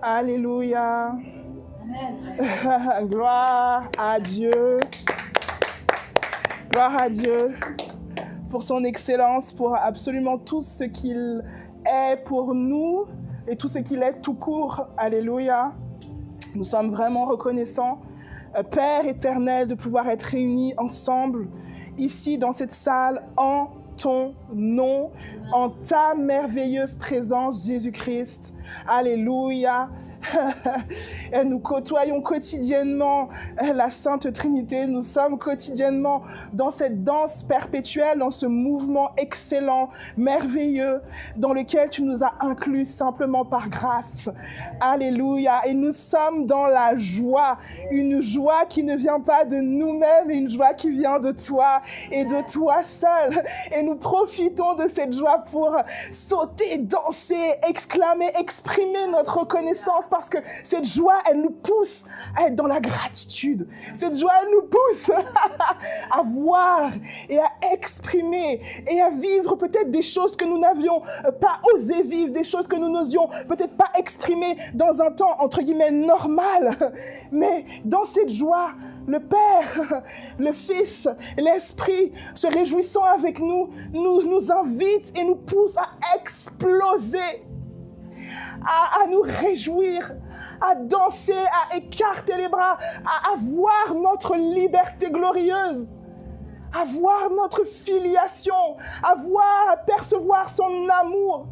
Alléluia. Gloire à Dieu. Gloire à Dieu pour son excellence, pour absolument tout ce qu'il est pour nous et tout ce qu'il est tout court. Alléluia. Nous sommes vraiment reconnaissants, Père éternel, de pouvoir être réunis ensemble, ici dans cette salle, en ton nom, en ta merveilleuse présence, Jésus-Christ. Alléluia. Nous côtoyons quotidiennement la Sainte Trinité. Nous sommes quotidiennement dans cette danse perpétuelle, dans ce mouvement excellent, merveilleux, dans lequel tu nous as inclus simplement par grâce. Alléluia. Et nous sommes dans la joie, une joie qui ne vient pas de nous-mêmes, une joie qui vient de toi et de toi seul. Et nous profitons de cette joie pour sauter, danser, exclamer, exprimer notre reconnaissance, parce que cette joie, elle nous pousse à être dans la gratitude. Cette joie, elle nous pousse à voir et à exprimer et à vivre peut-être des choses que nous n'avions pas osé vivre, des choses que nous n'osions peut-être pas exprimer dans un temps, entre guillemets, normal. Mais dans cette joie, le Père, le Fils, l'Esprit, se réjouissant avec nous, nous invite et nous pousse à exploser, à nous réjouir, à danser, à écarter les bras, à voir notre liberté glorieuse, à voir notre filiation, à percevoir son amour,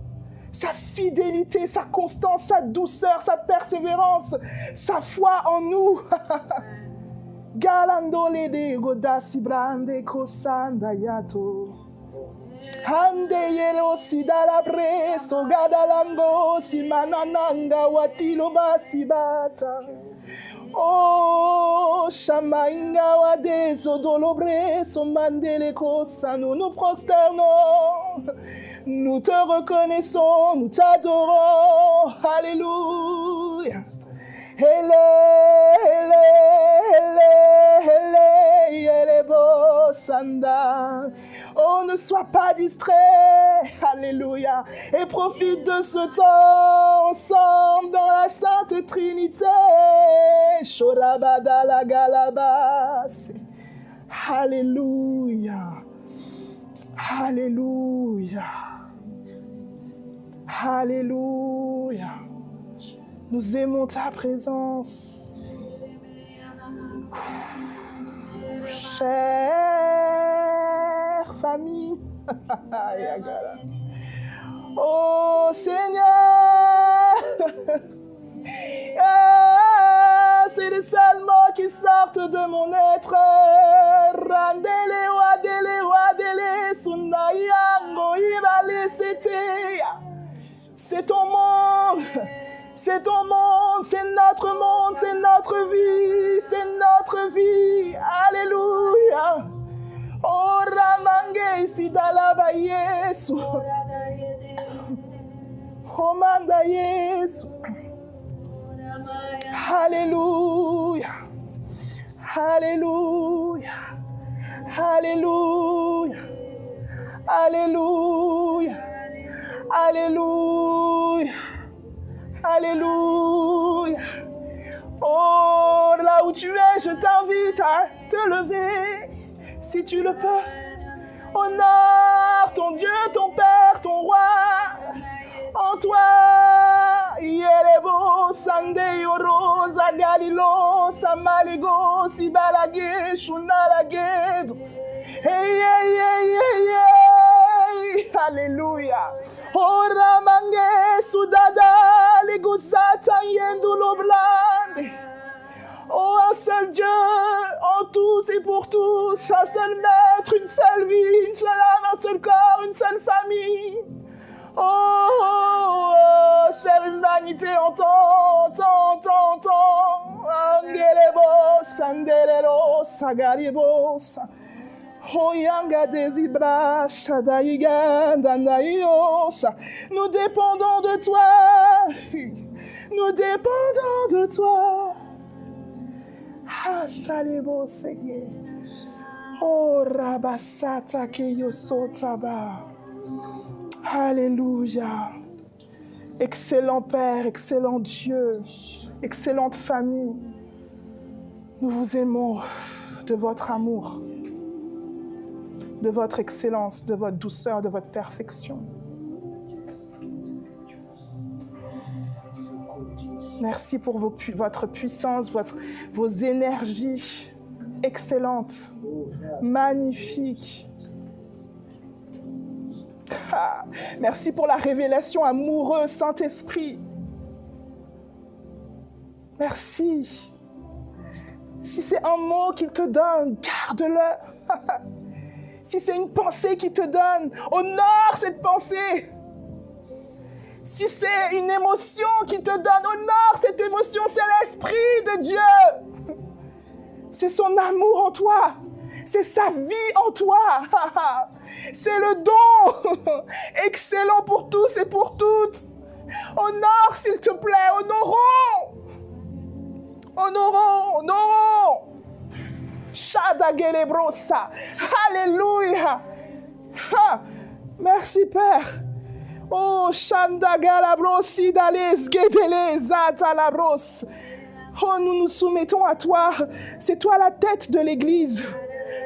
sa fidélité, sa constance, sa douceur, sa persévérance, sa foi en nous. Galandole de godasi brande kosanda yato. Hande yelo sidala preso gadalango simanananga watilo basibata. Oh shamainga wadeso dolobreso mandele kosa, nous prosternons, nous te reconnaissons, nous t'adorons. Alléluia. Oh, ne sois pas distrait, alléluia, et profite de ce temps ensemble dans la Sainte Trinité. Shorabadala galabas. Alléluia, alléluia, alléluia. Nous aimons ta présence. Chère famille. Oh Seigneur. C'est les seuls mots qui sortent de mon être. Randele wadele wadele sunayango ibale sete. C'est ton monde. C'est ton monde, c'est notre monde, c'est notre vie, c'est notre vie. Alléluia. Oh Ramange sidalaba Yesu. Oh manda Yesu. Alléluia. Alléluia. Alléluia. Alléluia. Alléluia. Alléluia. Oh, là où tu es, je t'invite à te lever, si tu le peux. Honore ton Dieu, ton Père, ton Roi. En toi, Yelebo, Sande, Rosa, Galilo, Samalego, Sibalage, Shunalage. Hey, hey, hey, hey, hey. Alléluia. Oh, Ramange, Sudada, Legosata, Yendulo Blande. Oh, un seul Dieu, en tous et pour tous, un seul maître, une seule vie, une seule âme, un seul corps, une seule famille. Oh, oh, oh, chère humanité, entends. Angelebo, Sandelelo, Sagarebo, Oyanga desibra, Sadaiga, Naiosa. Nous dépendons de toi. Nous dépendons de toi. Ah, salebo, Seigneur. Oh, Rabasata, Keyosotaba. Alléluia. Excellent Père, excellent Dieu, excellente famille. Nous vous aimons de votre amour, de votre excellence, de votre douceur, de votre perfection. Merci pour votre puissance, vos énergies excellentes, magnifiques. Ah, merci pour la révélation amoureuse, Saint-Esprit. Merci. Si c'est un mot qu'il te donne, garde-le. Si c'est une pensée qu'il te donne, honore cette pensée. Si c'est une émotion qu'il te donne, honore cette émotion. C'est l'Esprit de Dieu. C'est son amour en toi. C'est sa vie en toi. C'est le don excellent pour tous et pour toutes. Honore, s'il te plaît. Honorons. Honorons, honorons. Shadagelebrosa. Alléluia. Merci, Père. Oh, Shandagalabrosi dales gedele zatalabros. Oh, nous nous soumettons à toi. C'est toi la tête de l'Église.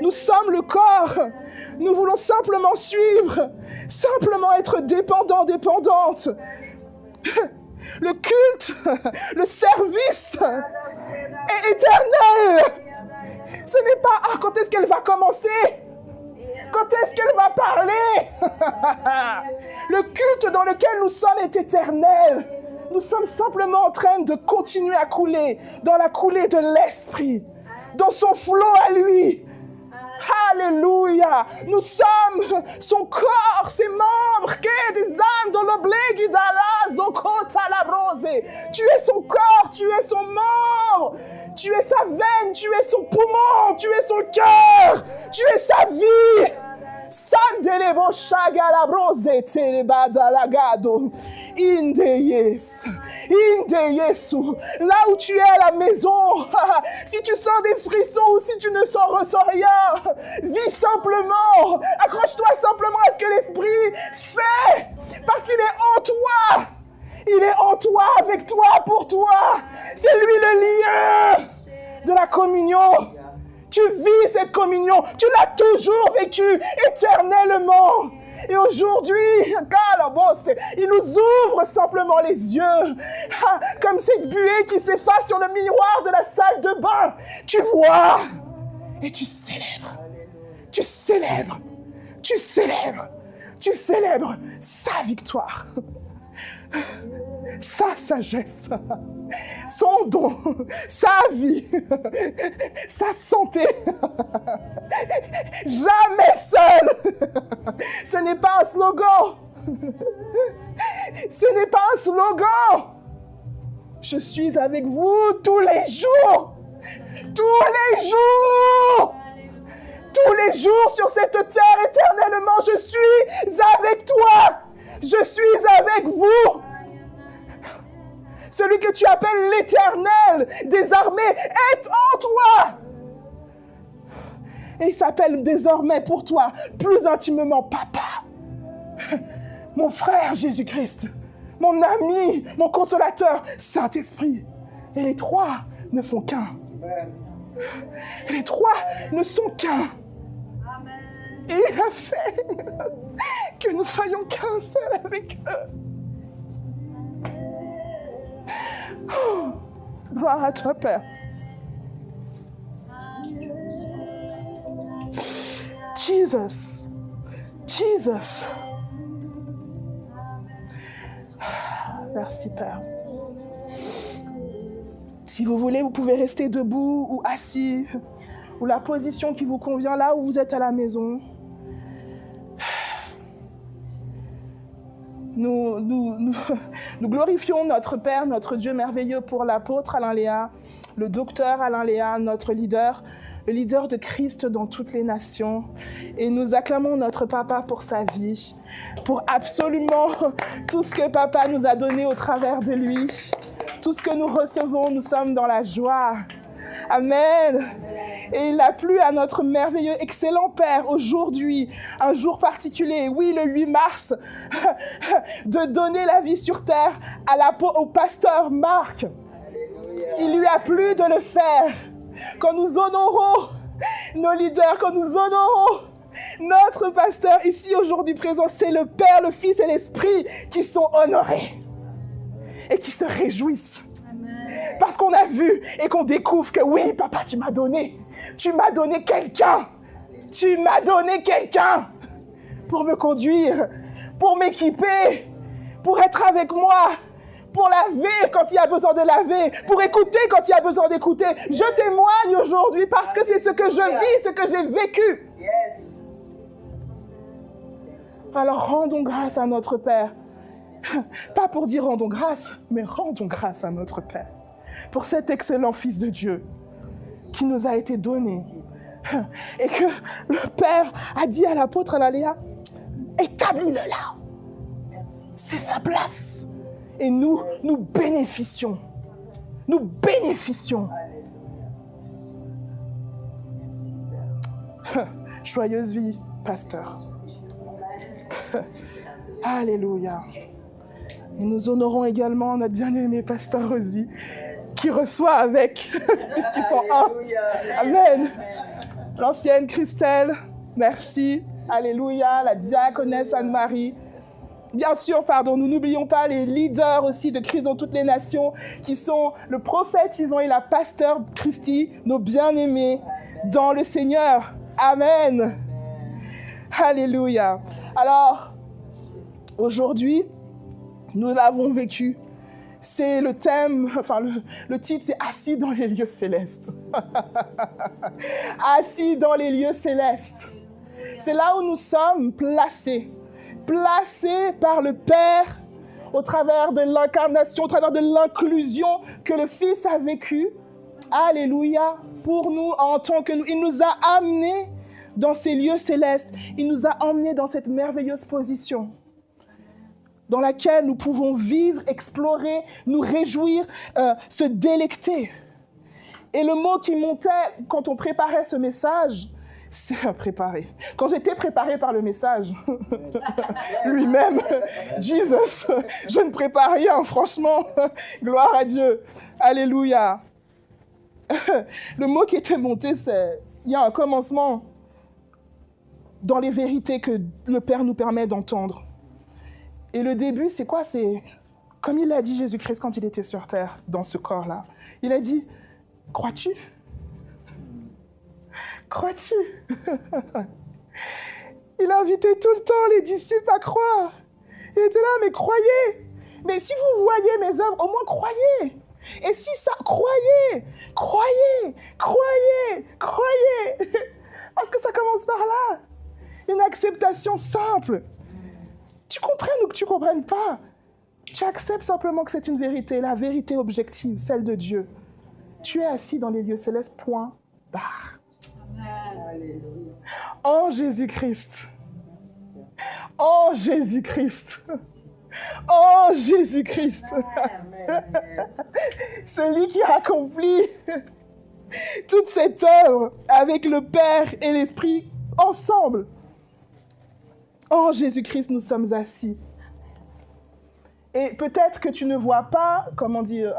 Nous sommes le corps. Nous voulons simplement suivre, simplement être dépendants, dépendantes. Le culte, le service est éternel. Ce n'est pas quand est-ce qu'elle va commencer, quand est-ce qu'elle va parler. Le culte dans lequel nous sommes est éternel. Nous sommes simplement en train de continuer à couler dans la coulée de l'Esprit, dans son flot à lui. Alléluia. Nous sommes son corps, ses membres. Tu es son corps, tu es son membre. Tu es sa veine, tu es son poumon, tu es son cœur, tu es sa vie. Sandelebo shagalabrose telebadalagado. Indeyes. Là où tu es à la maison, si tu sens des frissons ou si tu ne ressens rien, vis simplement. Accroche-toi simplement à ce que l'Esprit fait. Parce qu'il est en toi. Il est en toi, avec toi, pour toi. C'est lui le lien de la communion. Tu vis cette communion. Tu l'as toujours vécue éternellement. Et aujourd'hui, il nous ouvre simplement les yeux. Comme cette buée qui s'efface sur le miroir de la salle de bain. Tu vois et tu célèbres. Tu célèbres. Tu célèbres. Tu célèbres sa victoire. Sa sagesse, son don, sa vie, sa santé. Jamais seul. Ce n'est pas un slogan. Ce n'est pas un slogan. Je suis avec vous tous les jours. Tous les jours. Tous les jours sur cette terre éternellement. Je suis avec toi. Je suis avec vous. Celui que tu appelles l'Éternel des armées est en toi. Et il s'appelle désormais pour toi plus intimement Papa. Mon frère Jésus-Christ, mon ami, mon consolateur, Saint-Esprit. Et les trois ne font qu'un. Les trois ne sont qu'un. Et il a fait que nous soyons qu'un seul avec eux. Oh, gloire à toi, Père. Jesus. Jesus. Merci, Père. Si vous voulez, vous pouvez rester debout ou assis, ou la position qui vous convient là où vous êtes à la maison. Nous glorifions notre Père, notre Dieu merveilleux pour l'apôtre Alain Léa, le docteur Alain Léa, notre leader, le leader de Christ dans toutes les nations. Et nous acclamons notre Papa pour sa vie, pour absolument tout ce que Papa nous a donné au travers de lui. Tout ce que nous recevons, nous sommes dans la joie. Amen. Et il a plu à notre merveilleux, excellent Père, aujourd'hui, un jour particulier, oui, le 8 mars, de donner la vie sur terre au pasteur Marc. Il lui a plu de le faire. Quand nous honorons nos leaders, quand nous honorons notre pasteur ici aujourd'hui présent, c'est le Père, le Fils et l'Esprit qui sont honorés et qui se réjouissent. Parce qu'on a vu et qu'on découvre que oui, papa, tu m'as donné quelqu'un. Tu m'as donné quelqu'un pour me conduire, pour m'équiper, pour être avec moi, pour laver quand il y a besoin de laver, pour écouter quand il y a besoin d'écouter. Je témoigne aujourd'hui parce que c'est ce que je vis, ce que j'ai vécu. Alors rendons grâce à notre Père. Pas pour dire rendons grâce, mais rendons grâce à notre Père. Pour cet excellent Fils de Dieu qui nous a été donné. Et que le Père a dit à l'apôtre Analéa, établis-le là. C'est sa place. Et nous bénéficions. Nous bénéficions. Joyeuse vie, pasteur. Alléluia. Et nous honorons également notre bien-aimé pasteur Rosie, qui reçoit avec, puisqu'ils sont un. Amen. L'ancienne Christelle, merci. Alléluia. La diaconesse Anne-Marie. Bien sûr, nous n'oublions pas les leaders aussi de Christ dans toutes les nations, qui sont le prophète Yvan et la pasteur Christy, nos bien-aimés dans le Seigneur. Amen. Alléluia. Alors, aujourd'hui, nous l'avons vécu. C'est le thème, le titre, c'est « Assis dans les lieux célestes ». Assis dans les lieux célestes. C'est là où nous sommes placés par le Père au travers de l'incarnation, au travers de l'inclusion que le Fils a vécue. Alléluia. Pour nous, en tant que nous, il nous a amenés dans ces lieux célestes. Il nous a emmenés dans cette merveilleuse position dans laquelle nous pouvons vivre, explorer, nous réjouir, se délecter. Et le mot qui montait quand on préparait ce message, c'est préparer. Quand j'étais préparée par le message, lui-même, Jesus, je ne prépare rien, franchement, gloire à Dieu, alléluia. Le mot qui était monté, c'est, il y a un commencement dans les vérités que le Père nous permet d'entendre. Et le début, c'est quoi? C'est comme il a dit Jésus-Christ quand il était sur terre, dans ce corps-là. Il a dit, crois-tu? Crois-tu? Il a invité tout le temps les disciples à croire. Il était là, mais croyez. Mais si vous voyez mes œuvres, au moins croyez. Et si ça, croyez. Parce que ça commence par là. Une acceptation simple. Tu comprennes ou que tu ne comprennes pas, tu acceptes simplement que c'est une vérité, la vérité objective, celle de Dieu. Tu es assis dans les lieux célestes, point, barre. Amen. En Jésus-Christ. En Jésus-Christ. En Jésus-Christ. Celui qui a accompli toute cette œuvre avec le Père et l'Esprit ensemble. En Jésus-Christ, nous sommes assis. Et peut-être que tu ne vois pas,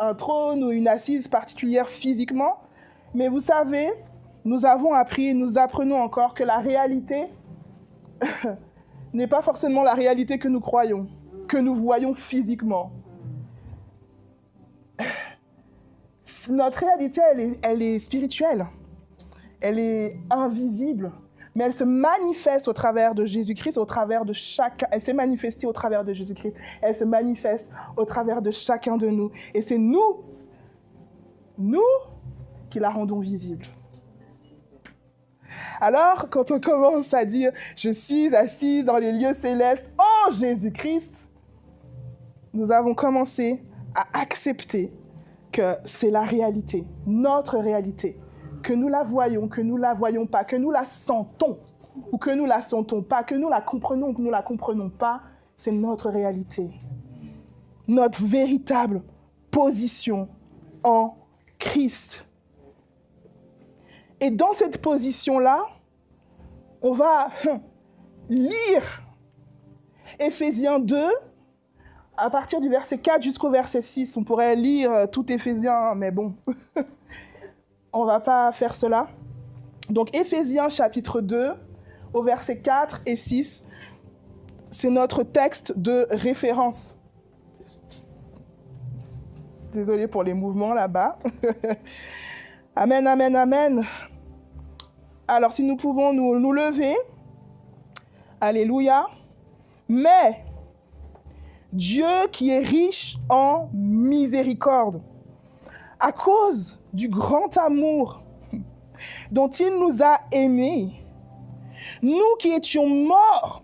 un trône ou une assise particulière physiquement, mais vous savez, nous avons appris, nous apprenons encore que la réalité n'est pas forcément la réalité que nous croyons, que nous voyons physiquement. Notre réalité, elle est spirituelle, elle est invisible. Mais elle se manifeste au travers de Jésus-Christ, elle s'est manifestée au travers de Jésus-Christ, elle se manifeste au travers de chacun de nous. Et c'est nous qui la rendons visible. Alors, quand on commence à dire « Je suis assis dans les lieux célestes en Jésus-Christ », nous avons commencé à accepter que c'est la réalité, notre réalité. Que nous la voyons, que nous la voyons pas, que nous la sentons ou que nous la sentons pas, que nous la comprenons ou que nous la comprenons pas, c'est notre réalité. Notre véritable position en Christ. Et dans cette position-là, on va lire Éphésiens 2, à partir du verset 4 jusqu'au verset 6. On pourrait lire tout Éphésiens, mais bon, on ne va pas faire cela. Donc Éphésiens chapitre 2, au verset 4 et 6, c'est notre texte de référence. Désolé pour les mouvements là-bas. Amen, amen, amen. Alors, si nous pouvons nous lever, alléluia. Mais Dieu qui est riche en miséricorde, à cause du grand amour dont il nous a aimés, nous qui étions morts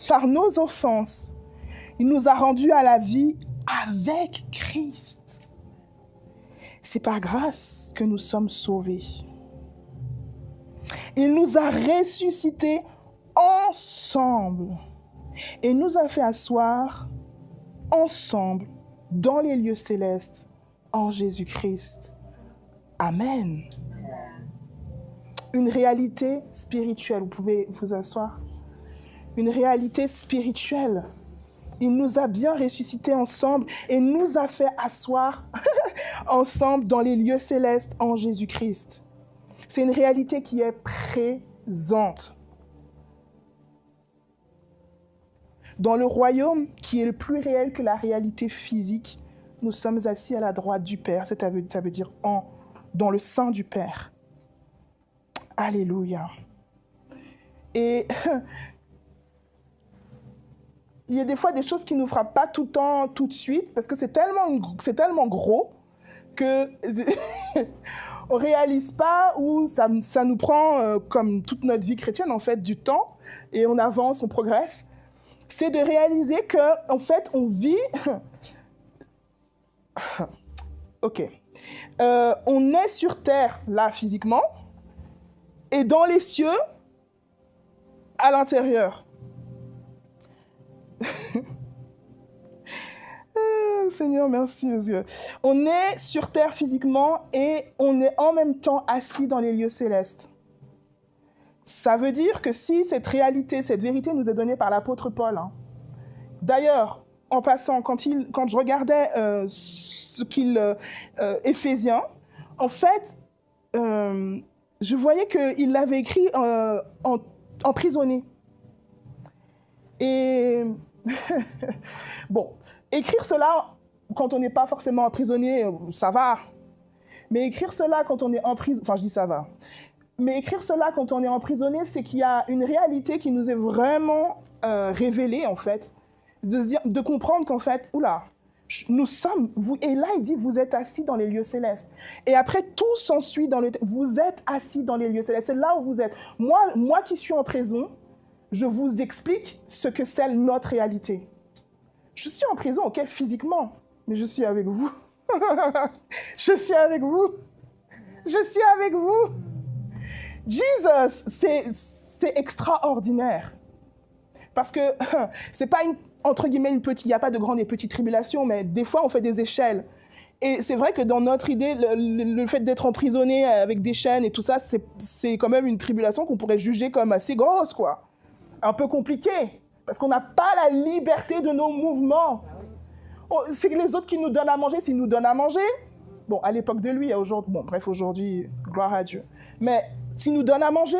par nos offenses, il nous a rendus à la vie avec Christ. C'est par grâce que nous sommes sauvés. Il nous a ressuscités ensemble et nous a fait asseoir ensemble dans les lieux célestes en Jésus-Christ. Amen. Une réalité spirituelle, vous pouvez vous asseoir. Une réalité spirituelle. Il nous a bien ressuscités ensemble et nous a fait asseoir ensemble dans les lieux célestes en Jésus-Christ. C'est une réalité qui est présente. Dans le royaume qui est le plus réel que la réalité physique, nous sommes assis à la droite du Père. Ça veut dire dans le sein du Père. Alléluia. Et il y a des fois des choses qui ne nous frappent pas tout le temps, tout de suite, parce que c'est tellement gros que on ne réalise pas ou ça nous prend, comme toute notre vie chrétienne, en fait, du temps, et on avance, on progresse. C'est de réaliser qu'en fait, on vit... Ok. On est sur Terre, là, physiquement, et dans les cieux, à l'intérieur. Seigneur, merci aux yeux. On est sur terre physiquement et on est en même temps assis dans les lieux célestes. Ça veut dire que si cette réalité, cette vérité nous est donnée par l'apôtre Paul. D'ailleurs, en passant, quand je regardais Éphésiens, en fait, je voyais qu'il l'avait écrit emprisonné. Et bon, écrire cela quand on n'est pas forcément emprisonné, ça va. Mais écrire cela quand on est emprisonné, enfin je dis ça va. Mais écrire cela quand on est emprisonné, c'est qu'il y a une réalité qui nous est vraiment révélée en fait, de comprendre qu'en fait, oula, nous sommes, et là il dit, vous êtes assis dans les lieux célestes. Et après tout s'ensuit dans vous êtes assis dans les lieux célestes. C'est là où vous êtes. Moi qui suis en prison, je vous explique ce que c'est notre réalité. Je suis en prison, ok, physiquement, mais je suis avec vous. Je suis avec vous. Je suis avec vous. Jesus, c'est extraordinaire. Parce que c'est pas entre guillemets il n'y a pas de grande et petite tribulation, mais des fois on fait des échelles. Et c'est vrai que dans notre idée, le fait d'être emprisonné avec des chaînes et tout ça, c'est quand même une tribulation qu'on pourrait juger comme assez grosse, quoi. Un peu compliqué, parce qu'on n'a pas la liberté de nos mouvements. C'est les autres qui nous donnent à manger, s'ils nous donnent à manger. Bon, à l'époque de lui, aujourd'hui, bon, bref, aujourd'hui, gloire à Dieu. Mais s'ils nous donnent à manger,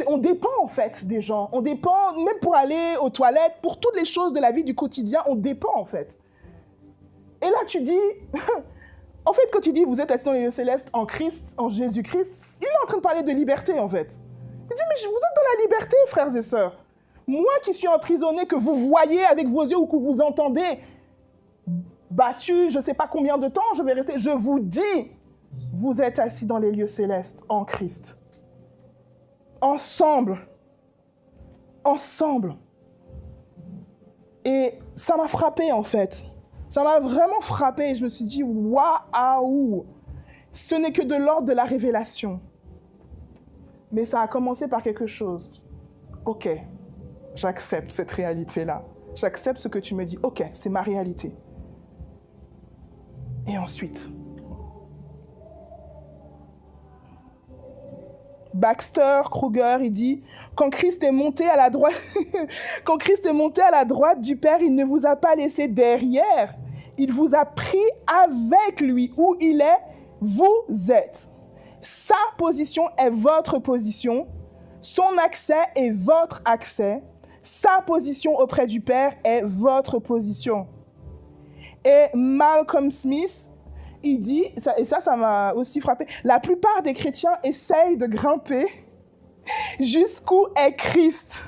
on dépend en fait des gens. On dépend, même pour aller aux toilettes, pour toutes les choses de la vie du quotidien, on dépend en fait. Et là, tu dis, en fait, quand tu dis, vous êtes assis dans les lieux célestes en Christ, en Jésus-Christ, il est en train de parler de liberté en fait. Il dit, mais vous êtes dans la liberté, frères et sœurs. Moi qui suis emprisonné, que vous voyez avec vos yeux ou que vous entendez, battu, je ne sais pas combien de temps je vais rester, je vous dis, vous êtes assis dans les lieux célestes en Christ. Ensemble. Ensemble. Et ça m'a frappé en fait. Ça m'a vraiment frappé et je me suis dit, waouh! Ce n'est que de l'ordre de la révélation. Mais ça a commencé par quelque chose. Ok, j'accepte cette réalité-là. J'accepte ce que tu me dis. Ok, c'est ma réalité. Et ensuite, Baxter Kruger, il dit « Quand Christ est monté à la droite, quand Christ est monté à la droite du Père, il ne vous a pas laissé derrière. Il vous a pris avec lui. Où il est, vous êtes. Sa position est votre position. Son accès est votre accès. Sa position auprès du Père est votre position. » Et Malcolm Smith, il dit, et ça m'a aussi frappé, la plupart des chrétiens essayent de grimper jusqu'où est Christ.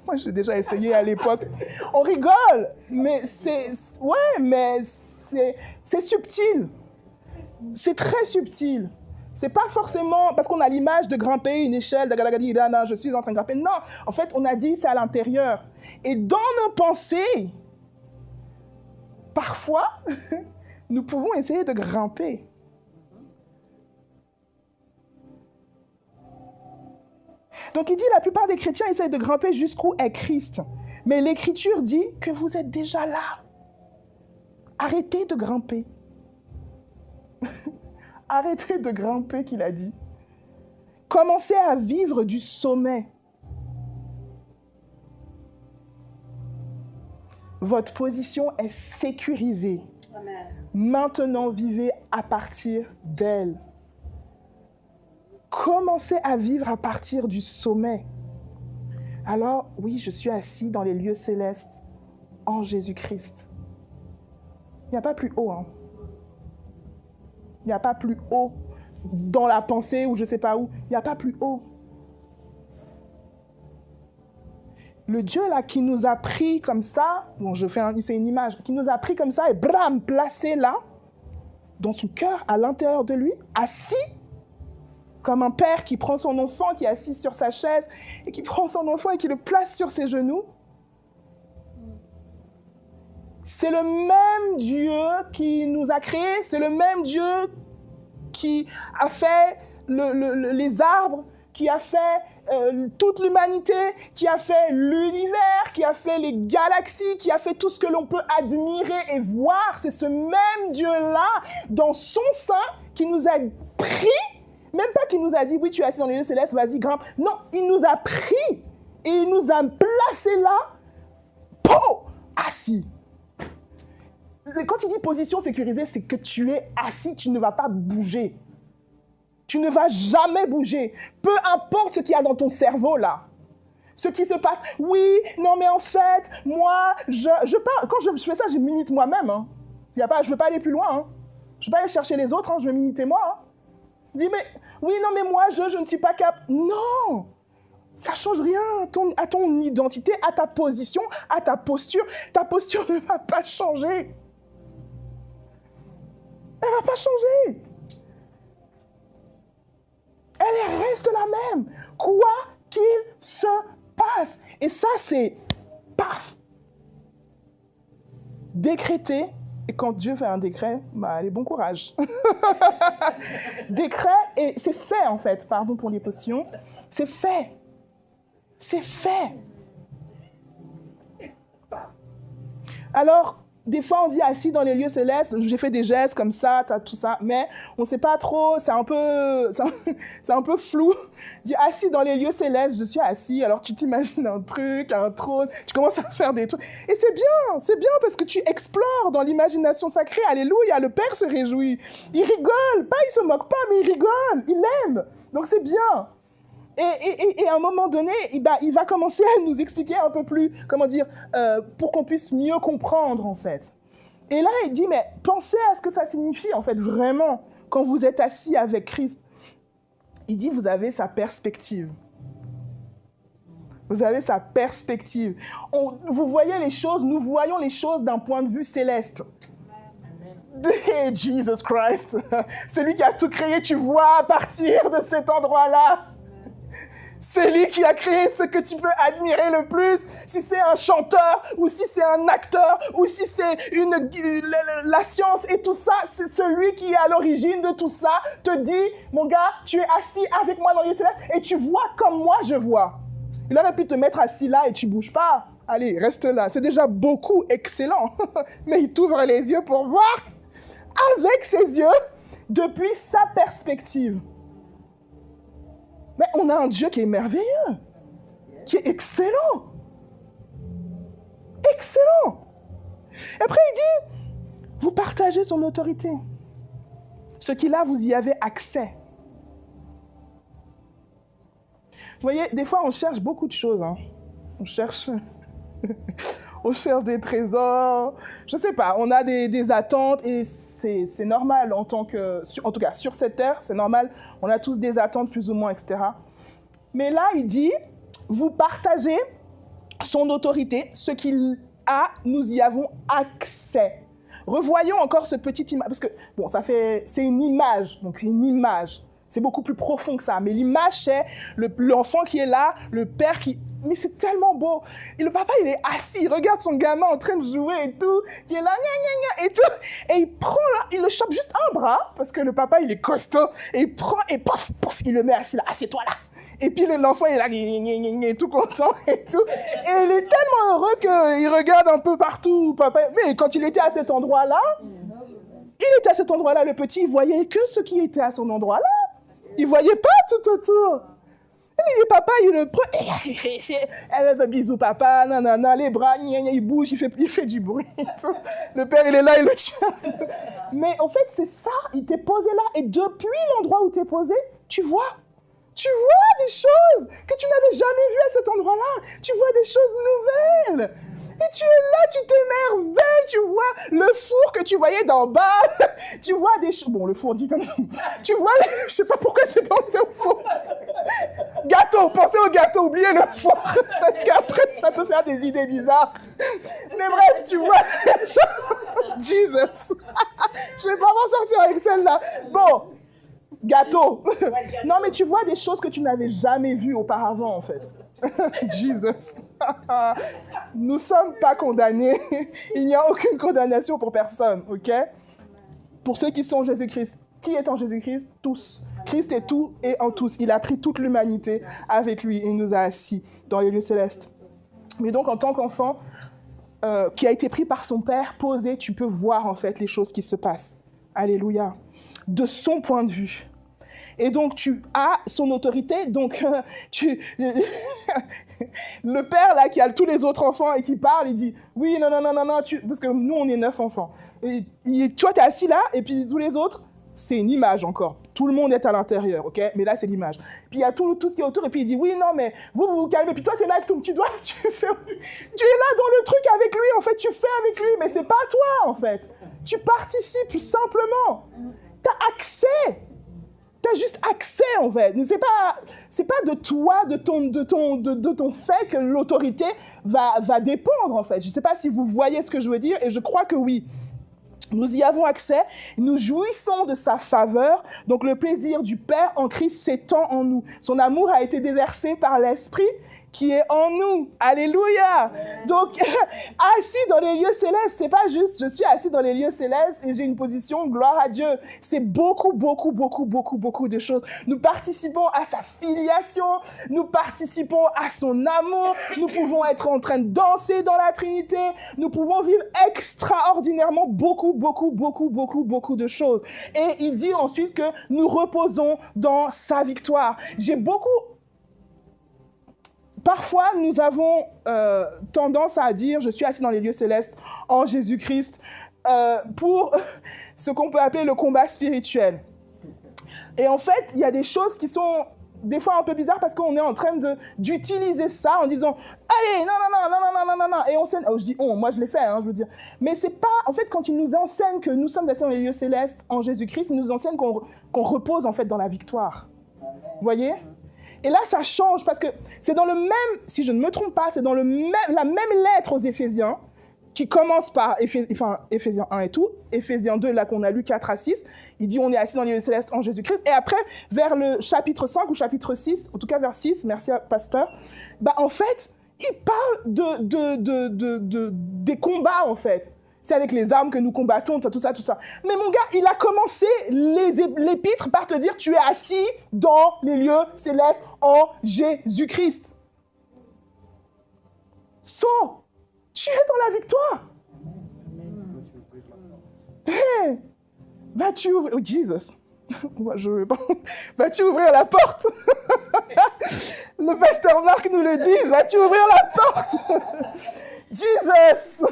Moi, j'ai déjà essayé à l'époque. On rigole, mais c'est subtil. C'est très subtil. C'est pas forcément parce qu'on a l'image de grimper une échelle, je suis en train de grimper. Non, en fait, on a dit c'est à l'intérieur. Et dans nos pensées, parfois, nous pouvons essayer de grimper. Donc il dit la plupart des chrétiens essayent de grimper jusqu'où est Christ. Mais l'Écriture dit que vous êtes déjà là. Arrêtez de grimper. Arrêtez de grimper, qu'il a dit. Commencez à vivre du sommet. Votre position est sécurisée. Amen. Maintenant, vivez à partir d'elle. Commencez à vivre à partir du sommet. Alors, oui, je suis assis dans les lieux célestes en Jésus-Christ. Il n'y a pas plus haut. Hein. Il n'y a pas plus haut dans la pensée ou je ne sais pas où. Il n'y a pas plus haut. Le Dieu là qui nous a pris comme ça, bon, c'est une image, qui nous a pris comme ça et bram, placé là, dans son cœur, à l'intérieur de lui, assis, comme un père qui prend son enfant, qui est assis sur sa chaise, et qui prend son enfant et qui le place sur ses genoux. C'est le même Dieu qui nous a créés, c'est le même Dieu qui a fait les arbres, qui a fait toute l'humanité, qui a fait l'univers, qui a fait les galaxies, qui a fait tout ce que l'on peut admirer et voir. C'est ce même Dieu-là, dans son sein, qui nous a pris, même pas qu'il nous a dit, oui, tu es assis dans les lieux célestes, vas-y, grimpe. Non, il nous a pris et il nous a placés là, assis. Quand il dit position sécurisée, c'est que tu es assis, tu ne vas pas bouger. Tu ne vas jamais bouger. Peu importe ce qu'il y a dans ton cerveau, là. Ce qui se passe. Oui, non, mais en fait, moi, je parle. Quand je fais ça, je m'imite moi-même. Hein. Je ne veux pas aller plus loin. Hein. Je ne veux pas aller chercher les autres. Hein. Je veux m'imiter moi. Hein. Je dis, mais oui, non, mais moi, je ne suis pas capable. Non! Ça ne change rien à ton identité, à ta position, à ta posture. Ta posture ne va pas changer. Elle ne va pas changer. Elle reste la même, quoi qu'il se passe. Et ça, c'est paf, décrété. Et quand Dieu fait un décret, allez, bon courage. Décret, et c'est fait en fait, pardon pour les postillons, c'est fait. C'est fait. Alors, des fois, on dit assis dans les lieux célestes, j'ai fait des gestes comme ça, tout ça, mais on ne sait pas trop, c'est un peu flou. Dis assis dans les lieux célestes, je suis assis, alors tu t'imagines un truc, un trône, tu commences à faire des trucs. Et c'est bien parce que tu explores dans l'imagination sacrée, alléluia, le Père se réjouit. Il rigole, il se moque pas, mais il rigole, il aime. Donc c'est bien. Et à un moment donné, il va commencer à nous expliquer un peu plus, pour qu'on puisse mieux comprendre, en fait. Et là, il dit, mais pensez à ce que ça signifie, en fait, vraiment, quand vous êtes assis avec Christ. Il dit, vous avez sa perspective. Vous avez sa perspective. Vous voyez les choses, nous voyons les choses d'un point de vue céleste. Jesus Christ, celui qui a tout créé, tu vois à partir de cet endroit-là. C'est lui qui a créé ce que tu peux admirer le plus. Si c'est un chanteur, ou si c'est un acteur, ou si c'est la science et tout ça, c'est celui qui est à l'origine de tout ça, te dit, mon gars, tu es assis avec moi dans les célestes et tu vois comme moi je vois. Il aurait pu te mettre assis là et tu bouges pas. Allez, reste là. C'est déjà beaucoup excellent. Mais il t'ouvre les yeux pour voir avec ses yeux depuis sa perspective. Mais on a un Dieu qui est merveilleux, qui est excellent. Excellent. Et après, il dit, vous partagez son autorité. Ce qu'il a, vous y avez accès. Vous voyez, des fois, on cherche beaucoup de choses. Hein. On cherche des trésors. Je ne sais pas, on a des attentes et c'est normal en tout cas, sur cette terre, c'est normal. On a tous des attentes plus ou moins, etc. Mais là, il dit, vous partagez son autorité, ce qu'il a, nous y avons accès. Revoyons encore ce petit image, parce que, bon, c'est une image, donc c'est une image. C'est beaucoup plus profond que ça, mais l'image, c'est l'enfant qui est là, le père qui... Mais c'est tellement beau. Et le papa, il est assis, il regarde son gamin en train de jouer et tout, il est là, gna, gna, gna, et tout. Et il prend là, il le chope juste un bras, parce que le papa, il est costaud, et il prend, et pouf, pouf, il le met assis là, assieds-toi là. Et puis l'enfant, il est là, gna, gna, gna, tout content et tout. Et il est tellement heureux qu'il regarde un peu partout, papa. Mais quand il était à cet endroit-là, le petit, il voyait que ce qui était à son endroit-là. Il voyait pas tout autour. Et le papa, il le prend. Elle fait bisous, papa, nanana, les bras, il bouge, il fait du bruit. Tout. Le père, il est là, il le tient. Mais en fait, c'est ça. Il t'est posé là. Et depuis l'endroit où t'es posé, tu vois des choses que tu n'avais jamais vues à cet endroit-là. Tu vois des choses nouvelles. Et tu es là, tu t'émerveilles, tu vois le four que tu voyais d'en bas, tu vois des choses... Bon, le four dit comme ça. Tu vois, je sais pas pourquoi j'ai pensé au four. Gâteau, pensez au gâteau, oubliez le four. Parce qu'après, ça peut faire des idées bizarres. Mais bref, tu vois... Jesus. Je vais pas m'en sortir avec celle-là. Bon, gâteau. Non, mais tu vois des choses que tu n'avais jamais vues auparavant, en fait. Jesus. Nous ne sommes pas condamnés. Il n'y a aucune condamnation pour personne, ok? Pour ceux qui sont en Jésus-Christ. Qui est en Jésus-Christ? Tous. Christ est tout et en tous. Il a pris toute l'humanité avec lui et il nous a assis dans les lieux célestes. Mais donc, en tant qu'enfant qui a été pris par son Père, posé, tu peux voir en fait les choses qui se passent. Alléluia. De son point de vue. Et donc, tu as son autorité. Donc, le père, là, qui a tous les autres enfants et qui parle, il dit, oui, non, parce que nous, on est 9 enfants. Et toi, tu es assis là, et puis tous les autres, c'est une image encore. Tout le monde est à l'intérieur, ok? Mais là, c'est l'image. Puis il y a tout ce qui est autour, et puis il dit, oui, non, mais vous vous calmez. Puis toi, tu es là avec ton petit doigt, tu es là dans le truc avec lui, en fait, tu fais avec lui, mais c'est pas toi, en fait. Tu participes simplement. Tu as accès. Tu as juste accès, en fait. C'est pas de toi, de ton fait que l'autorité va dépendre, en fait. Je ne sais pas si vous voyez ce que je veux dire, et je crois que oui. Nous y avons accès, nous jouissons de sa faveur, donc le plaisir du Père en Christ s'étend en nous. Son amour a été déversé par l'Esprit qui est en nous. Alléluia! Donc, assis dans les lieux célestes, c'est pas juste je suis assis dans les lieux célestes et j'ai une position, gloire à Dieu. C'est beaucoup de choses. Nous participons à sa filiation, nous participons à son amour, nous pouvons être en train de danser dans la Trinité, nous pouvons vivre extraordinairement beaucoup de choses. Et il dit ensuite que nous reposons dans sa victoire. Parfois, nous avons tendance à dire « Je suis assis dans les lieux célestes en Jésus-Christ » pour ce qu'on peut appeler le combat spirituel. Et en fait, il y a des choses qui sont des fois un peu bizarres parce qu'on est en train d'utiliser ça en disant « Allez, non ». Et on scène, je dis « on », moi je l'ai fait, hein, je veux dire. Mais c'est pas, en fait, quand il nous enseigne que nous sommes assis dans les lieux célestes en Jésus-Christ, il nous enseigne qu'on repose en fait dans la victoire. Vous voyez ? Et là, ça change parce que c'est dans le même, si je ne me trompe pas, c'est dans la même lettre aux Éphésiens qui commence par Éphésiens 1 et tout, Éphésiens 2, là qu'on a lu 4 à 6, il dit on est assis dans les lieux célestes en Jésus-Christ. Et après, vers le chapitre 5 ou chapitre 6, en tout cas vers 6, merci à Pasteur, en fait, il parle des combats en fait. C'est avec les armes que nous combattons, tout ça. Mais mon gars, il a commencé l'épître par te dire, tu es assis dans les lieux célestes en Jésus-Christ. Tu es dans la victoire. Hey, vas-tu ouvrir... Oh, Jesus. Moi, je veux pas. Vas-tu ouvrir la porte? Le pasteur Marc nous le dit, vas-tu ouvrir la porte? Jesus,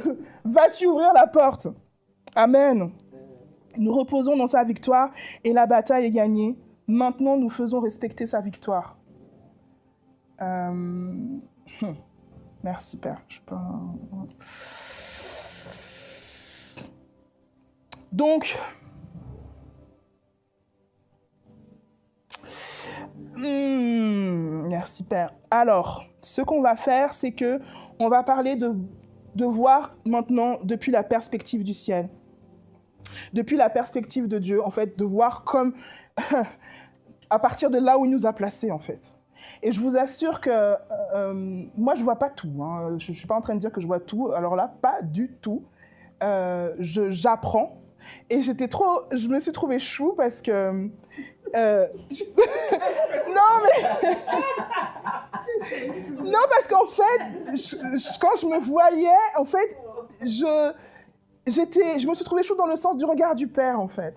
vas-tu ouvrir la porte? Amen. Nous reposons dans sa victoire et la bataille est gagnée. Maintenant, nous faisons respecter sa victoire. Merci, Père. Donc, merci, Père. Alors, ce qu'on va faire, c'est que on va parler de voir maintenant depuis la perspective du ciel. Depuis la perspective de Dieu, en fait, de voir comme à partir de là où il nous a placés, en fait. Et je vous assure que moi, je ne vois pas tout. Hein. Je ne suis pas en train de dire que je vois tout. Alors là, pas du tout. J'apprends. Et je me suis trouvée chou parce que... non, mais... non, parce qu'en fait, quand je me voyais, en fait, je me suis trouvée chou dans le sens du regard du Père, en fait.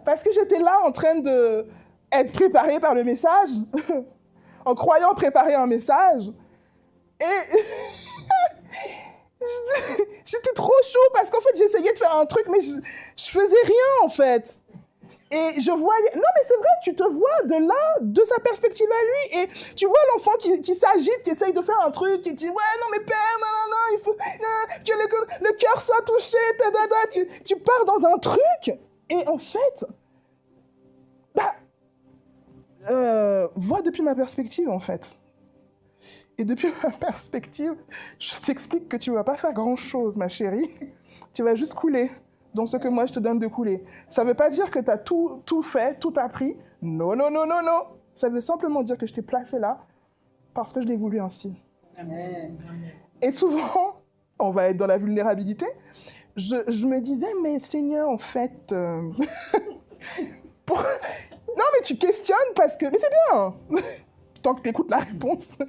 Parce que j'étais là en train d'être préparée par le message, en croyant préparer un message. Et j'étais trop chaud parce qu'en fait, j'essayais de faire un truc, mais je faisais rien, en fait. Et je voyais... Non, mais c'est vrai, tu te vois de là, de sa perspective à lui. Et tu vois l'enfant qui s'agite, qui essaye de faire un truc, qui dit « Ouais, non, mais Père, non, il faut que le cœur soit touché. » Tu pars dans un truc. Et en fait, vois depuis ma perspective, en fait. Et depuis ma perspective, je t'explique que tu ne vas pas faire grand-chose, ma chérie. Tu vas juste couler dans ce que moi je te donne de couler. Ça ne veut pas dire que tu as tout fait, tout appris. Non. Ça veut simplement dire que je t'ai placé là parce que je l'ai voulu ainsi. Amen. Et souvent, on va être dans la vulnérabilité, je me disais, mais Seigneur, en fait... Non, mais tu questionnes parce que... Mais c'est bien, tant que tu écoutes la réponse. Dis,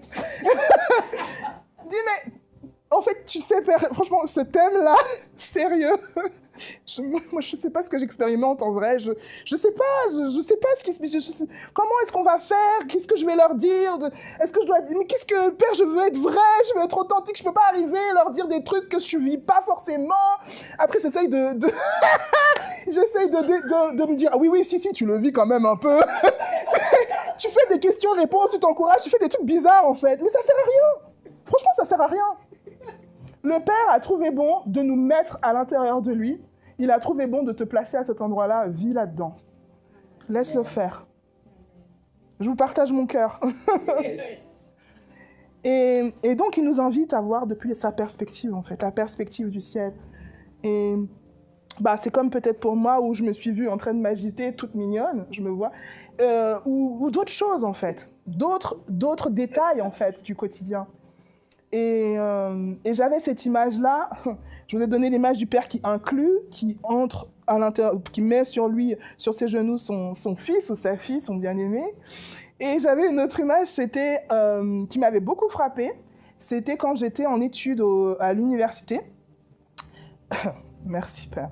mais... En fait, tu sais, Père, franchement, ce thème-là, sérieux, moi, je ne sais pas ce que j'expérimente en vrai. Je sais pas, je sais pas ce qui se... Comment est-ce qu'on va faire? Qu'est-ce que je vais leur dire? Est-ce que je dois dire... Mais qu'est-ce que... Père, je veux être vrai, je veux être authentique, je peux pas arriver à leur dire des trucs que je vis pas forcément. Après, j'essaye j'essaye de me dire, ah, oui, si, tu le vis quand même un peu. Tu fais des questions-réponses, tu t'encourages, tu fais des trucs bizarres, en fait. Mais ça sert à rien. Franchement, ça sert à rien. Le Père a trouvé bon de nous mettre à l'intérieur de lui. Il a trouvé bon de te placer à cet endroit-là. Vis là-dedans. Laisse-le faire. Je vous partage mon cœur. Yes. Et donc, il nous invite à voir depuis sa perspective, en fait, la perspective du ciel. Et c'est comme peut-être pour moi, où je me suis vue en train de m'agiter, toute mignonne, je me vois, ou d'autres choses, en fait. D'autres détails, en fait, du quotidien. Et j'avais cette image-là, je vous ai donné l'image du Père qui inclut, qui entre à l'intérieur, qui met sur ses genoux son fils ou sa fille, son bien-aimé. Et j'avais une autre image, qui m'avait beaucoup frappée, c'était quand j'étais en études à l'université. Merci, Père.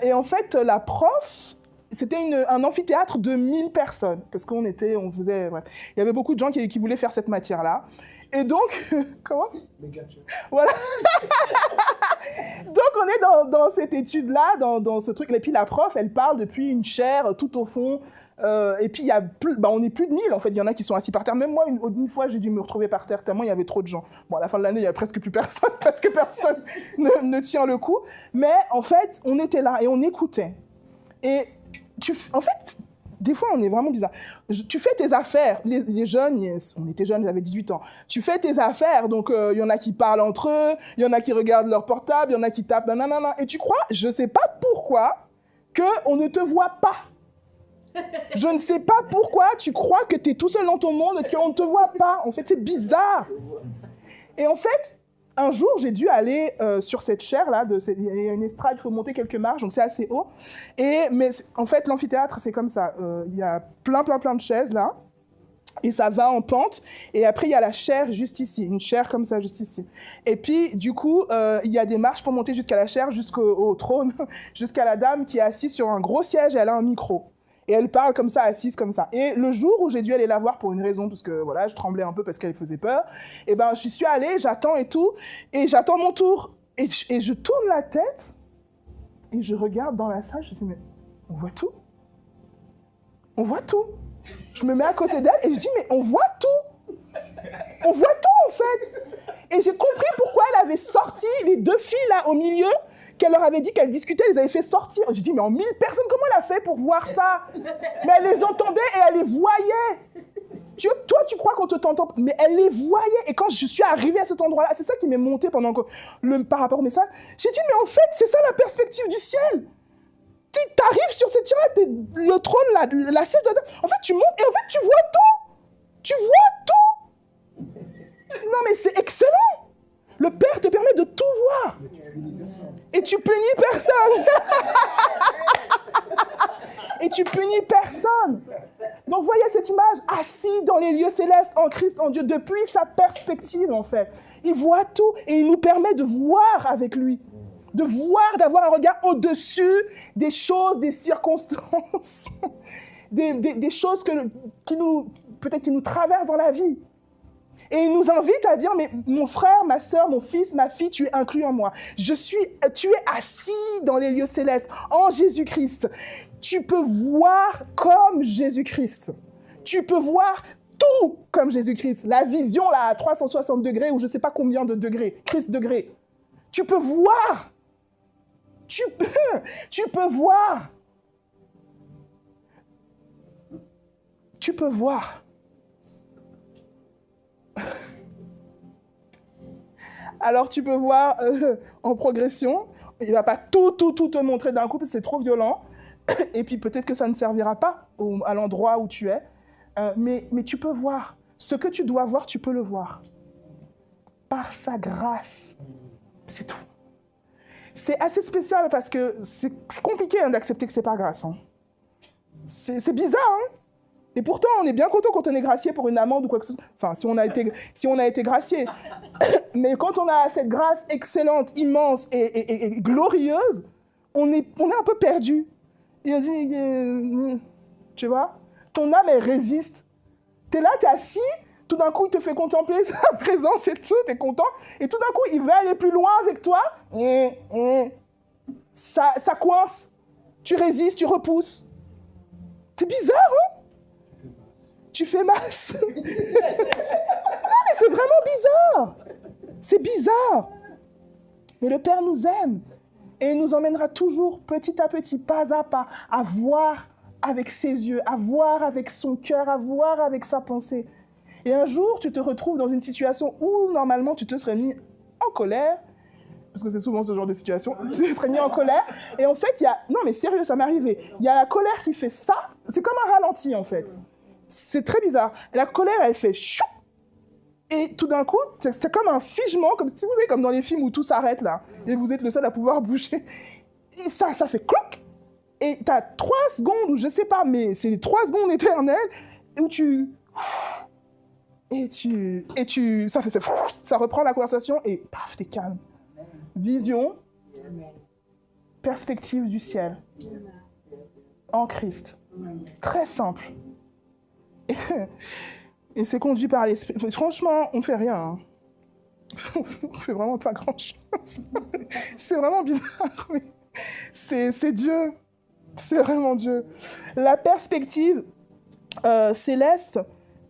Et en fait, la prof... C'était un amphithéâtre de 1000 personnes, parce qu'on faisait... Bref. Il y avait beaucoup de gens qui voulaient faire cette matière-là. Et donc... Comment ? Voilà. Donc, on est dans cette étude-là, dans ce truc. Et puis, la prof, elle parle depuis une chaire tout au fond. Et puis, on est plus de 1000, en fait. Il y en a qui sont assis par terre. Même moi, une fois, j'ai dû me retrouver par terre tellement il y avait trop de gens. Bon, à la fin de l'année, il n'y avait presque plus personne, parce que personne ne tient le coup. Mais, en fait, on était là et on écoutait. Et... en fait, des fois, on est vraiment bizarre. Tu fais tes affaires. Les jeunes, on était jeunes, j'avais 18 ans. Tu fais tes affaires. Donc, il y en a qui parlent entre eux, il y en a qui regardent leur portable, il y en a qui tapent, nanana. Et tu crois, je ne sais pas pourquoi, qu'on ne te voit pas. Je ne sais pas pourquoi tu crois que tu es tout seul dans ton monde et qu'on ne te voit pas. En fait, c'est bizarre. Et en fait... Un jour, j'ai dû aller sur cette chaire-là, il y a une estrade, il faut monter quelques marches, donc c'est assez haut. Mais en fait, l'amphithéâtre, c'est comme ça. Il y a plein de chaises, là, et ça va en pente. Et après, il y a la chaire juste ici, une chaire comme ça, juste ici. Et puis, du coup, il y a des marches pour monter jusqu'à la chaire, jusqu'au trône, jusqu'à la dame qui est assise sur un gros siège et elle a un micro. Et elle parle comme ça, assise comme ça. Et le jour où j'ai dû aller la voir pour une raison, parce que voilà, je tremblais un peu parce qu'elle faisait peur, et ben j'y suis allée, j'attends et tout, et j'attends mon tour. Et je tourne la tête, et je regarde dans la salle, je dis, mais on voit tout. On voit tout. Je me mets à côté d'elle et je dis, mais on voit tout. On voit tout, en fait. Et j'ai compris pourquoi elle avait sorti les 2 filles là au milieu, qu'elle leur avait dit qu'elle discutait, elle les avait fait sortir. J'ai dit, mais en 1000 personnes, comment elle a fait pour voir ça? Mais elle les entendait et elle les voyait. Toi, tu crois qu'on te t'entend, mais elle les voyait. Et quand je suis arrivée à cet endroit-là, c'est ça qui m'est monté pendant par rapport au message. J'ai dit, mais en fait, c'est ça la perspective du ciel. T'arrives sur cette chair-là, le trône, la siège de... En fait, tu montes et en fait, tu vois tout. Tu vois tout. Non, mais c'est excellent. Le Père te permet de tout voir. Et tu punis personne. Et tu punis personne. Donc, voyez cette image, assis dans les lieux célestes, en Christ, en Dieu, depuis sa perspective, en fait. Il voit tout et il nous permet de voir avec lui. De voir, d'avoir un regard au-dessus des choses, des circonstances, des choses qui nous traversent dans la vie. Et il nous invite à dire, mais mon frère, ma sœur, mon fils, ma fille, tu es inclus en moi. Tu es assis dans les lieux célestes, en Jésus-Christ. Tu peux voir comme Jésus-Christ. Tu peux voir tout comme Jésus-Christ. La vision, là, à 360 degrés, ou je ne sais pas combien de degrés, Christ degrés. Tu peux voir. Tu peux voir. Tu peux voir. Alors tu peux voir en progression. Il ne va pas tout te montrer d'un coup parce que c'est trop violent. Et puis peut-être que ça ne servira pas à l'endroit où tu es. Mais tu peux voir. Ce que tu dois voir, tu peux le voir. Par sa grâce. C'est tout. C'est assez spécial parce que c'est compliqué d'accepter que c'est par grâce. Hein. C'est bizarre, hein. Et pourtant, on est bien content quand on est gracié pour une amende ou quoi que ce soit. Enfin, si on a été gracié. Mais quand on a cette grâce excellente, immense et glorieuse, on est un peu perdu. Et on dit, tu vois, ton âme, elle résiste. T'es là, t'es assis, tout d'un coup, il te fait contempler sa présence et tout, t'es content. Et tout d'un coup, il veut aller plus loin avec toi. Ça coince. Tu résistes, tu repousses. C'est bizarre, hein? Tu fais masse. Non, mais c'est vraiment bizarre. C'est bizarre. Mais le Père nous aime. Et il nous emmènera toujours, petit à petit, pas à pas, à voir avec ses yeux, à voir avec son cœur, à voir avec sa pensée. Et un jour, tu te retrouves dans une situation où, normalement, tu te serais mis en colère, parce que c'est souvent ce genre de situation, tu te serais mis en colère, et en fait, non, mais sérieux, ça m'est arrivé. Il y a la colère qui fait ça, c'est comme un ralenti, en fait. C'est très bizarre. Et la colère, elle fait chou. Et tout d'un coup, c'est comme un figement, comme si vous savez, comme dans les films où tout s'arrête là, et vous êtes le seul à pouvoir bouger. Et ça fait cloc. Et t'as 3 secondes, ou je sais pas, mais c'est 3 secondes éternelles, où ça reprend la conversation, et paf, t'es calme. Vision, perspective du ciel, en Christ. Très simple. Et c'est conduit par l'esprit. Franchement, on ne fait rien. Hein. On fait vraiment pas grand-chose. C'est vraiment bizarre, mais c'est Dieu. C'est vraiment Dieu. La perspective céleste,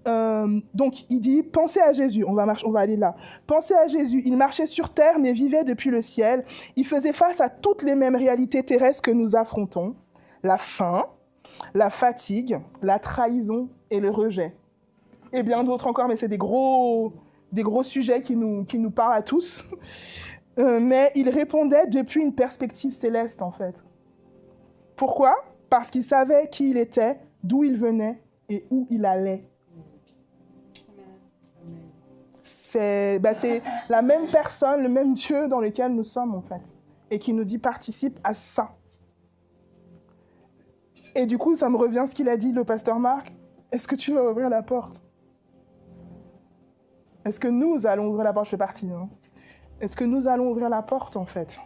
donc il dit, pensez à Jésus. On va aller là. Pensez à Jésus. Il marchait sur terre, mais vivait depuis le ciel. Il faisait face à toutes les mêmes réalités terrestres que nous affrontons. La faim, la fatigue, la trahison et le rejet. Et bien d'autres encore, mais c'est des gros sujets qui nous parlent à tous. Mais il répondait depuis une perspective céleste, en fait. Pourquoi? Parce qu'il savait qui il était, d'où il venait et où il allait. C'est la même personne, le même Dieu dans lequel nous sommes, en fait. Et qui nous dit, participe à ça. Et du coup, ça me revient ce qu'il a dit, le pasteur Marc. Est-ce que tu veux ouvrir la porte? Est-ce que nous allons ouvrir la porte? Je fais partie. Hein. Est-ce que nous allons ouvrir la porte, en fait?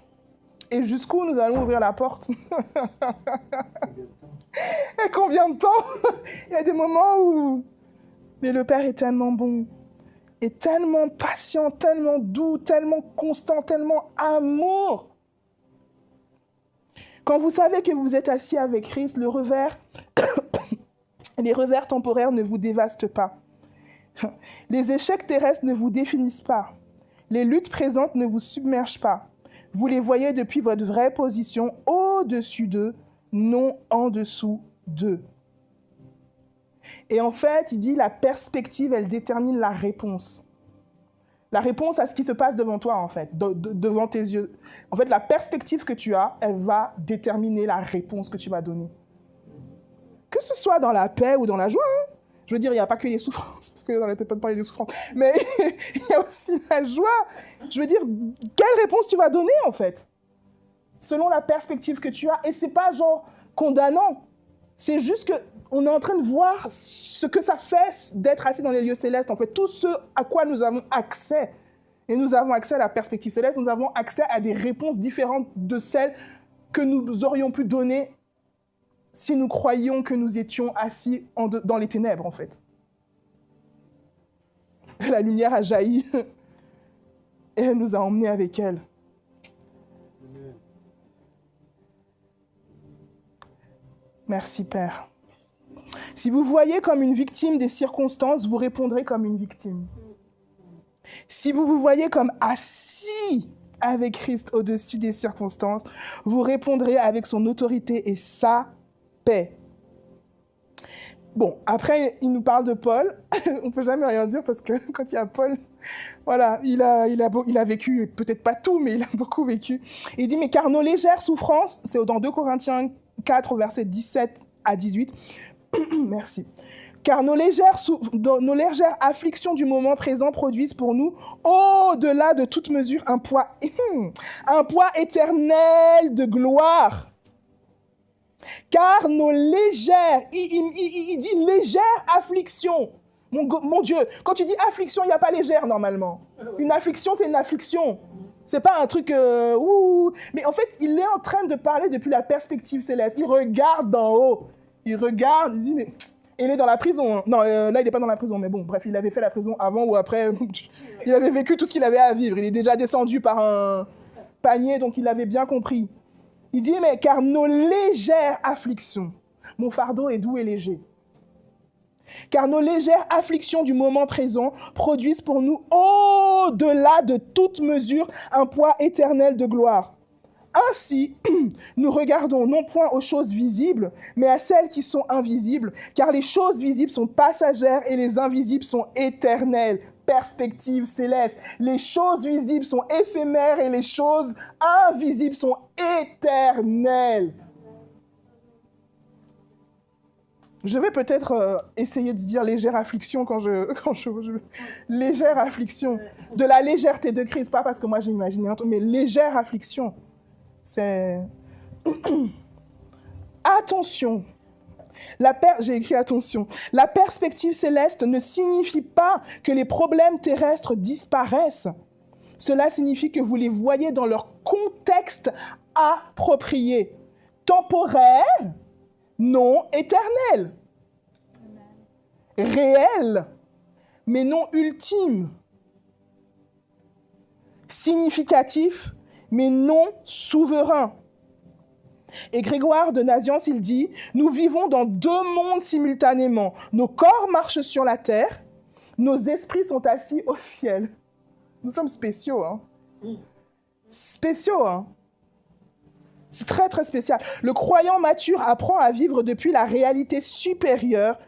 Et jusqu'où nous allons ouvrir la porte? Et combien de temps? Il y a des moments où... Mais le Père est tellement bon, est tellement patient, tellement doux, tellement constant, tellement amour. Quand vous savez que vous êtes assis avec Christ, les revers temporaires ne vous dévastent pas. Les échecs terrestres ne vous définissent pas. Les luttes présentes ne vous submergent pas. Vous les voyez depuis votre vraie position, au-dessus d'eux, non en dessous d'eux. Et en fait, il dit, la perspective, elle détermine la réponse. La réponse à ce qui se passe devant toi, en fait, devant tes yeux. En fait, la perspective que tu as, elle va déterminer la réponse que tu vas donner. Que ce soit dans la paix ou dans la joie, hein. Je veux dire, il n'y a pas que les souffrances, parce qu'on n'arrêtait pas de parler des souffrances, mais il y a aussi la joie. Je veux dire, quelle réponse tu vas donner, en fait, selon la perspective que tu as. Et c'est pas genre condamnant, c'est juste qu'on est en train de voir ce que ça fait d'être assis dans les lieux célestes, en fait, tout ce à quoi nous avons accès. Et nous avons accès à la perspective céleste, nous avons accès à des réponses différentes de celles que nous aurions pu donner si nous croyions que nous étions assis dans les ténèbres, en fait. La lumière a jailli et elle nous a emmenés avec elle. Merci, Père. Si vous voyez comme une victime des circonstances, vous répondrez comme une victime. Si vous vous voyez comme assis avec Christ au-dessus des circonstances, vous répondrez avec son autorité et sa paix. Bon, après, il nous parle de Paul. On ne peut jamais rien dire parce que quand il y a Paul, voilà, il a vécu, peut-être pas tout, mais il a beaucoup vécu. Il dit, mais car nos légères souffrances, c'est dans 2 Corinthiens 4, versets 17 à 18, merci. Car nos légères afflictions du moment présent produisent pour nous, au-delà de toute mesure, un poids éternel de gloire. Car nos légères, il dit légère affliction. Mon Dieu, quand tu dis affliction, il n'y a pas légère normalement. Une affliction, c'est une affliction. C'est pas un truc... Mais en fait, il est en train de parler depuis la perspective céleste. Il regarde d'en haut. Il regarde, il dit, mais... Il est dans la prison. Non, là, il n'est pas dans la prison, mais bon, bref, il avait fait la prison avant ou après. Il avait vécu tout ce qu'il avait à vivre. Il est déjà descendu par un panier, donc il avait bien compris. Il dit, mais car nos légères afflictions, mon fardeau est doux et léger. Car nos légères afflictions du moment présent produisent pour nous, au-delà de toute mesure, un poids éternel de gloire. Ainsi, nous regardons non point aux choses visibles, mais à celles qui sont invisibles, car les choses visibles sont passagères et les invisibles sont éternelles. Perspective céleste. Les choses visibles sont éphémères et les choses invisibles sont éternelles. Je vais peut-être essayer de dire légère affliction quand je légère affliction. De la légèreté de Christ, pas parce que moi j'ai imaginé un truc, mais légère affliction. C'est... Attention. J'ai écrit attention. La perspective céleste ne signifie pas que les problèmes terrestres disparaissent. Cela signifie que vous les voyez dans leur contexte approprié. Temporaire, non éternel. Réel, mais non ultime. Significatif, mais non souverain. Et Grégoire de Nazianze, il dit, nous vivons dans 2 mondes simultanément. Nos corps marchent sur la terre, nos esprits sont assis au ciel. Nous sommes spéciaux, hein. Spéciaux, hein. C'est très, très spécial. Le croyant mature apprend à vivre depuis la réalité supérieure,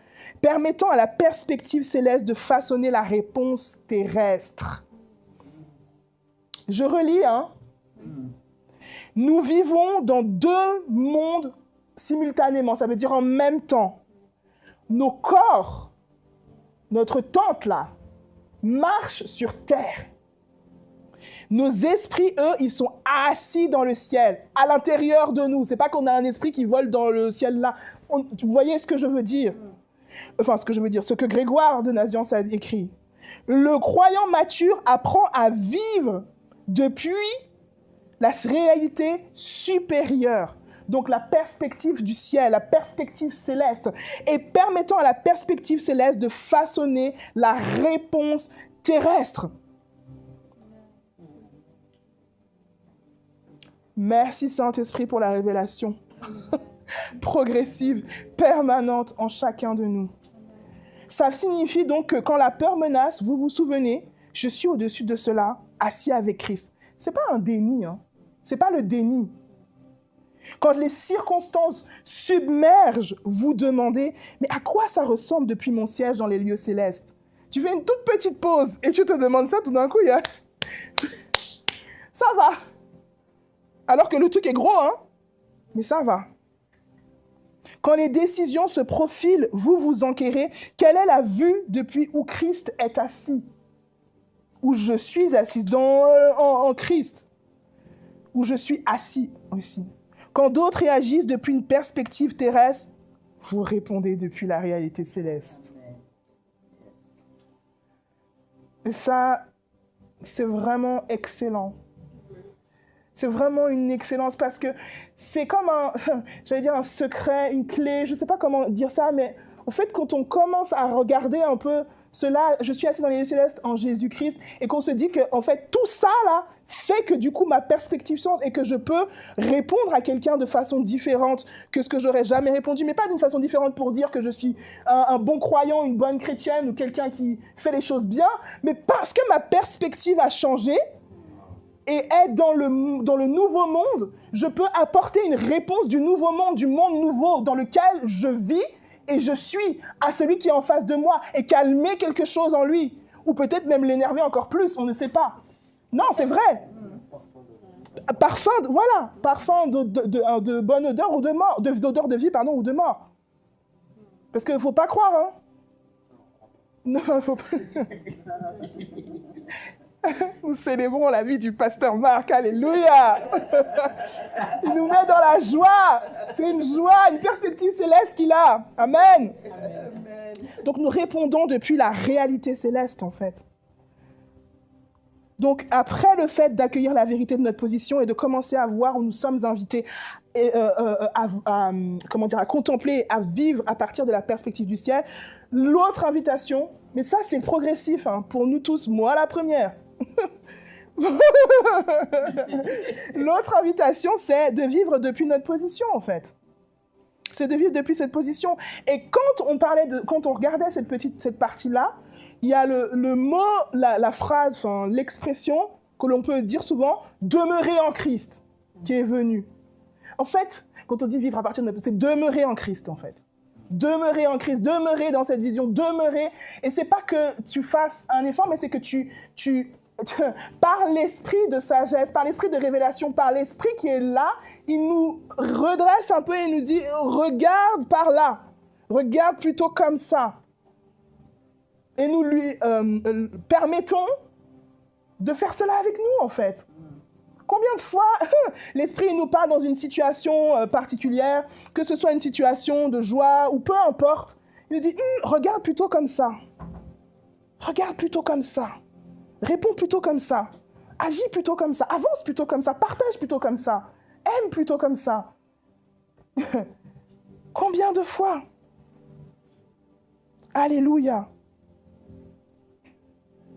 permettant à la perspective céleste de façonner la réponse terrestre. Je relis, hein. Nous vivons dans 2 mondes simultanément, ça veut dire en même temps. Nos corps, notre tente là, marche sur terre. Nos esprits, eux, ils sont assis dans le ciel, à l'intérieur de nous. C'est pas qu'on a un esprit qui vole dans le ciel là. Vous voyez ce que je veux dire? Enfin, ce que Grégoire de Nazianze a écrit. Le croyant mature apprend à vivre depuis la réalité supérieure. Donc la perspective du ciel, la perspective céleste, et permettant à la perspective céleste de façonner la réponse terrestre. Merci Saint-Esprit pour la révélation progressive, permanente en chacun de nous. Ça signifie donc que quand la peur menace, vous vous souvenez, je suis au-dessus de cela, assis avec Christ. Ce n'est pas un déni, hein. Ce n'est pas le déni. Quand les circonstances submergent, vous demandez, mais à quoi ça ressemble depuis mon siège dans les lieux célestes? Tu fais une toute petite pause et tu te demandes ça, tout d'un coup, il y a... Ça va. Alors que le truc est gros, hein? Mais ça va. Quand les décisions se profilent, vous vous enquérez. Quelle est la vue depuis où Christ est assis? Où je suis assis en Christ. Où je suis assis aussi. Quand d'autres réagissent depuis une perspective terrestre, vous répondez depuis la réalité céleste. Et ça, c'est vraiment excellent. C'est vraiment une excellence parce que c'est comme un secret, une clé, je ne sais pas comment dire ça, mais au fait, quand on commence à regarder un peu cela, je suis assis dans les lieux célestes en Jésus-Christ, et qu'on se dit que, en fait, tout ça, là, fait que, du coup, ma perspective change et que je peux répondre à quelqu'un de façon différente que ce que j'aurais jamais répondu, mais pas d'une façon différente pour dire que je suis un bon croyant, une bonne chrétienne ou quelqu'un qui fait les choses bien, mais parce que ma perspective a changé, et être dans le nouveau monde, je peux apporter une réponse du nouveau monde, du monde nouveau dans lequel je vis et je suis à celui qui est en face de moi et calmer quelque chose en lui. Ou peut-être même l'énerver encore plus, on ne sait pas. Non, c'est vrai. Parfum, voilà, parfum de bonne odeur ou de mort, d'odeur de vie, pardon, ou de mort. Parce qu'il ne faut pas croire, hein. Non, il ne faut pas... Nous célébrons la vie du pasteur Marc, alléluia. Il nous met dans la joie. C'est une joie, une perspective céleste qu'il a. Amen. Donc nous répondons depuis la réalité céleste, en fait. Donc après le fait d'accueillir la vérité de notre position et de commencer à voir où nous sommes invités à contempler, à vivre à partir de la perspective du ciel, l'autre invitation, mais ça c'est progressif, hein, pour nous tous, moi la première. L'autre invitation, c'est de vivre depuis notre position, en fait. C'est de vivre depuis cette position. Et quand on regardait cette partie-là, il y a le mot, la phrase, enfin, l'expression que l'on peut dire souvent, demeurer en Christ, qui est venu. En fait, quand on dit vivre à partir de notre position, c'est demeurer en Christ, en fait. Demeurer en Christ, demeurer dans cette vision, demeurer. Et c'est pas que tu fasses un effort, mais c'est que tu par l'esprit de sagesse, par l'esprit de révélation, par l'esprit qui est là, il nous redresse un peu et nous dit « Regarde par là, regarde plutôt comme ça ». Et nous lui permettons de faire cela avec nous, en fait. Combien de fois l'esprit nous parle dans une situation particulière, que ce soit une situation de joie ou peu importe, il nous dit « Regarde plutôt comme ça, regarde plutôt comme ça ». Réponds plutôt comme ça. Agis plutôt comme ça. Avance plutôt comme ça. Partage plutôt comme ça. Aime plutôt comme ça. Combien de fois? Alléluia.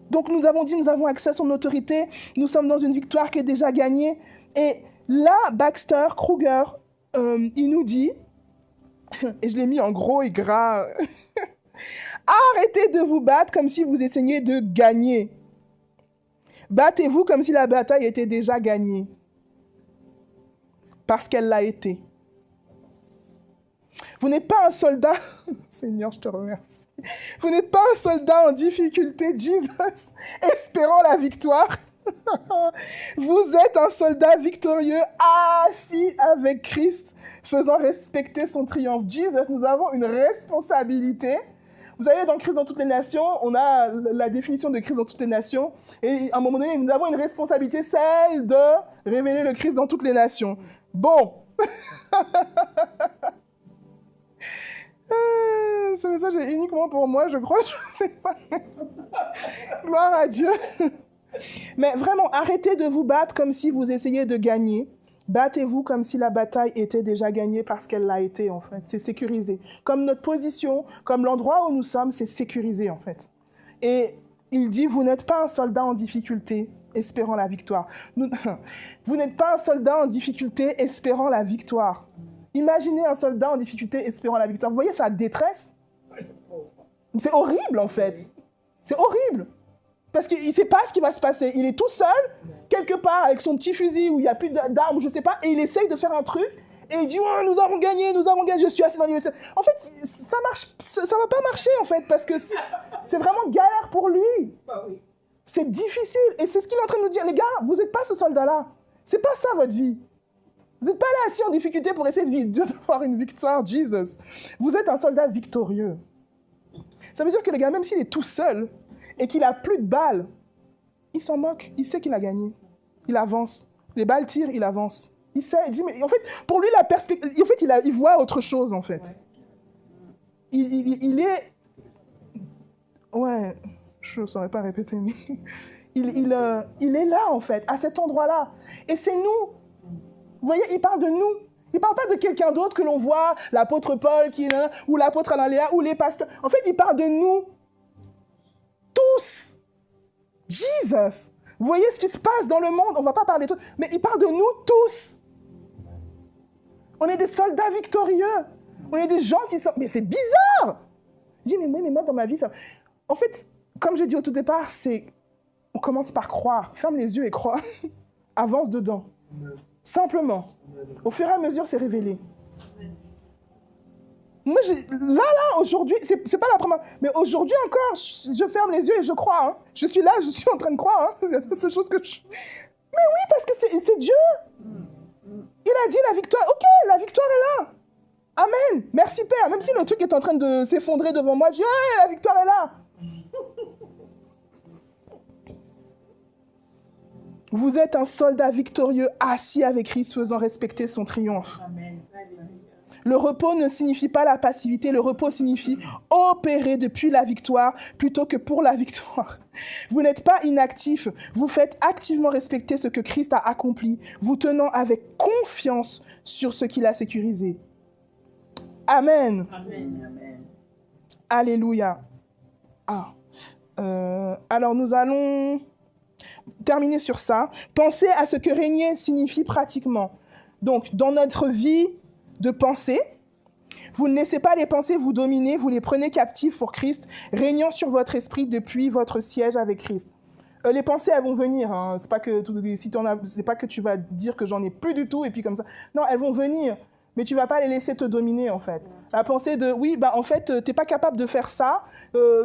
Donc nous avons dit, nous avons accès à son autorité. Nous sommes dans une victoire qui est déjà gagnée. Et là, Baxter, Kruger, il nous dit, et je l'ai mis en gros et gras, arrêtez de vous battre comme si vous essayiez de gagner. Battez-vous comme si la bataille était déjà gagnée. Parce qu'elle l'a été. Vous n'êtes pas un soldat... Seigneur, je te remercie. Vous n'êtes pas un soldat en difficulté, Jesus, espérant la victoire. Vous êtes un soldat victorieux, assis avec Christ, faisant respecter son triomphe. Jesus, nous avons une responsabilité. Vous savez, dans Christ dans toutes les nations, on a la définition de Christ dans toutes les nations. Et à un moment donné, nous avons une responsabilité, celle de révéler le Christ dans toutes les nations. Bon. Ce message est uniquement pour moi, je crois. Je ne sais pas. Gloire à Dieu. Mais vraiment, arrêtez de vous battre comme si vous essayez de gagner. Battez-vous comme si la bataille était déjà gagnée parce qu'elle l'a été, en fait. C'est sécurisé. Comme notre position, comme l'endroit où nous sommes, c'est sécurisé, en fait. Et il dit, vous n'êtes pas un soldat en difficulté, espérant la victoire. Vous n'êtes pas un soldat en difficulté, espérant la victoire. Imaginez un soldat en difficulté, espérant la victoire. Vous voyez sa détresse? C'est horrible, en fait. C'est horrible. Parce qu'il ne sait pas ce qui va se passer. Il est tout seul, quelque part, avec son petit fusil où il n'y a plus d'armes, je ne sais pas, et il essaye de faire un truc, et il dit oh, nous avons gagné, je suis assis dans l'université. En fait, ça ne va pas marcher, en fait, parce que c'est vraiment galère pour lui. C'est difficile, et c'est ce qu'il est en train de nous dire. Les gars, vous n'êtes pas ce soldat-là. Ce n'est pas ça, votre vie. Vous n'êtes pas là assis en difficulté pour essayer de faire une victoire, Jesus. Vous êtes un soldat victorieux. Ça veut dire que le gars, même s'il est tout seul, et qu'il n'a plus de balles, il s'en moque, il sait qu'il a gagné. Il avance. Les balles tirent, il avance. Il sait, il dit, mais en fait, pour lui, la perspective, en fait, il voit autre chose, en fait. Il est... Ouais, je ne saurais pas répéter, mais... il est là, en fait, à cet endroit-là. Et c'est nous. Vous voyez, il parle de nous. Il ne parle pas de quelqu'un d'autre que l'on voit, l'apôtre Paul, ou l'apôtre Analéa, ou les pasteurs. En fait, il parle de nous. Tous. Jesus. Vous voyez ce qui se passe dans le monde? On ne va pas parler de tout, mais il parle de nous tous. On est des soldats victorieux. On est des gens qui sont... Mais c'est bizarre. Je dis, mais moi, dans ma vie, ça... En fait, comme j'ai dit au tout départ, c'est... On commence par croire. Ferme les yeux et crois. Avance dedans. Simplement. Au fur et à mesure, c'est révélé. Moi, là, aujourd'hui, c'est pas la première... Mais aujourd'hui encore, je ferme les yeux et je crois. Hein. Je suis là, je suis en train de croire. Hein. C'est la seule chose que je... Mais oui, parce que c'est Dieu. Il a dit la victoire. Ok, la victoire est là. Amen. Merci, Père. Même si le truc est en train de s'effondrer devant moi, je dis, hey, la victoire est là. Vous êtes un soldat victorieux assis avec Christ, faisant respecter son triomphe. Amen. Le repos ne signifie pas la passivité, le repos signifie opérer depuis la victoire plutôt que pour la victoire. Vous n'êtes pas inactif, vous faites activement respecter ce que Christ a accompli, vous tenant avec confiance sur ce qu'il a sécurisé. Amen. Amen. Alléluia. Alors nous allons terminer sur ça. Pensez à ce que régner signifie pratiquement. Donc, dans notre vie de pensée, vous ne laissez pas les pensées vous dominer, vous les prenez captives pour Christ, régnant sur votre esprit depuis votre siège avec Christ. Les pensées, elles vont venir. Hein. C'est pas que c'est pas que tu vas dire que j'en ai plus du tout et puis comme ça. Non, elles vont venir. Mais tu ne vas pas les laisser te dominer, en fait. La pensée de, oui, bah, en fait, tu n'es pas capable de faire ça.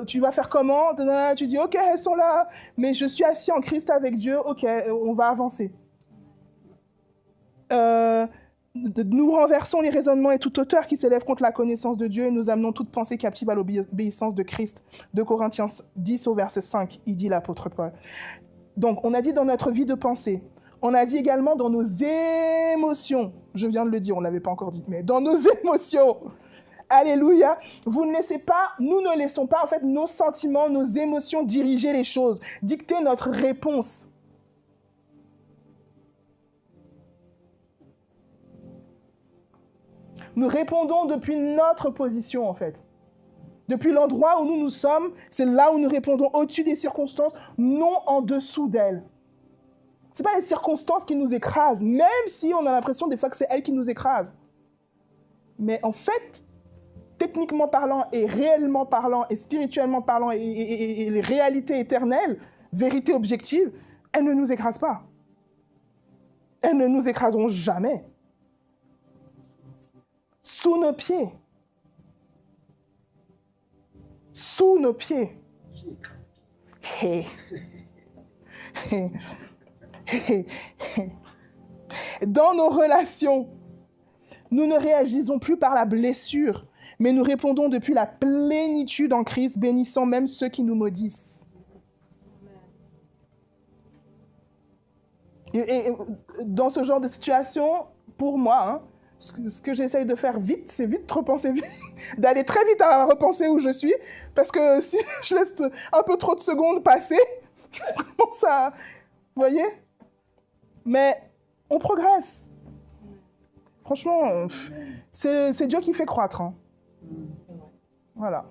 Tu vas faire comment? Tu dis, OK, elles sont là. Mais je suis assis en Christ avec Dieu. OK, on va avancer. Nous renversons les raisonnements et toute hauteur qui s'élève contre la connaissance de Dieu et nous amenons toute pensée captive à l'obéissance de Christ. 2 Corinthiens 10 au verset 5, il dit l'apôtre Paul. Donc, on a dit dans notre vie de pensée. On a dit également dans nos émotions. Je viens de le dire, on ne l'avait pas encore dit, mais dans nos émotions. Alléluia. Nous ne laissons pas, en fait, nos sentiments, nos émotions diriger les choses, dicter notre réponse. Nous répondons depuis notre position, en fait. Depuis l'endroit où nous sommes, c'est là où nous répondons au-dessus des circonstances, non en dessous d'elles. Ce n'est pas les circonstances qui nous écrasent, même si on a l'impression des fois que c'est elles qui nous écrasent. Mais en fait, techniquement parlant et réellement parlant et spirituellement parlant et les réalités éternelles, vérité objective, elles ne nous écrasent pas. Elles ne nous écraseront jamais. Sous nos pieds. Sous nos pieds. Hey. Hey. Dans nos relations, nous ne réagissons plus par la blessure, mais nous répondons depuis la plénitude en Christ, bénissant même ceux qui nous maudissent. Et dans ce genre de situation, pour moi, hein, ce que j'essaye de faire vite, c'est vite repenser vite, d'aller très vite à repenser où je suis, parce que si je laisse un peu trop de secondes passer, Comment ça, vous voyez? Mais on progresse. Franchement, c'est Dieu qui fait croître. Hein. Voilà.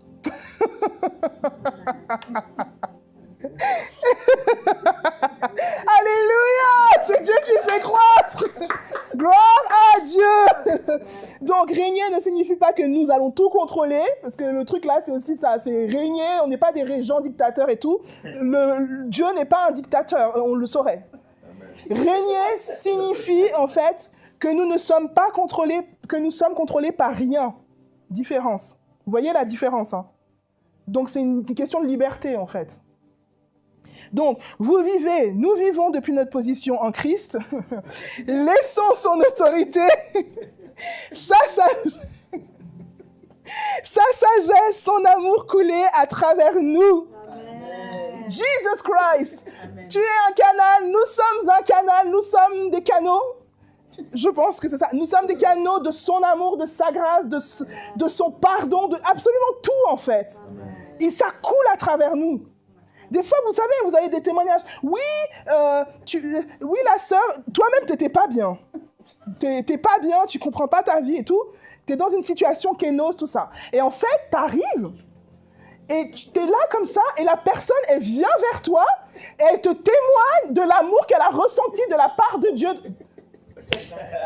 Alléluia! C'est Dieu qui fait croître! Gloire à Dieu! Donc, régner ne signifie pas que nous allons tout contrôler, parce que le truc là, c'est aussi ça, c'est régner, on n'est pas des régents dictateurs et tout. Dieu n'est pas un dictateur, on le saurait. Régner signifie, en fait, que nous ne sommes pas contrôlés, que nous sommes contrôlés par rien. Différence. Vous voyez la différence, hein? Donc, c'est une question de liberté, en fait. Donc, nous vivons depuis notre position en Christ, laissons son autorité, sa sagesse, son amour couler à travers nous. Amen. Jesus Christ, Amen. Tu es un canal, nous sommes un canal, nous sommes des canaux. Je pense que c'est ça. Nous sommes des canaux de son amour, de sa grâce, de son pardon, de absolument tout, en fait. Amen. Et ça coule à travers nous. Des fois, vous savez, vous avez des témoignages. Oui, oui, la sœur, toi-même, tu n'étais pas bien. T'es pas bien, tu comprends pas ta vie et tout. Tu es dans une situation kénose, tout ça. Et en fait, tu arrives et tu es là comme ça et la personne, elle vient vers toi et elle te témoigne de l'amour qu'elle a ressenti de la part de Dieu.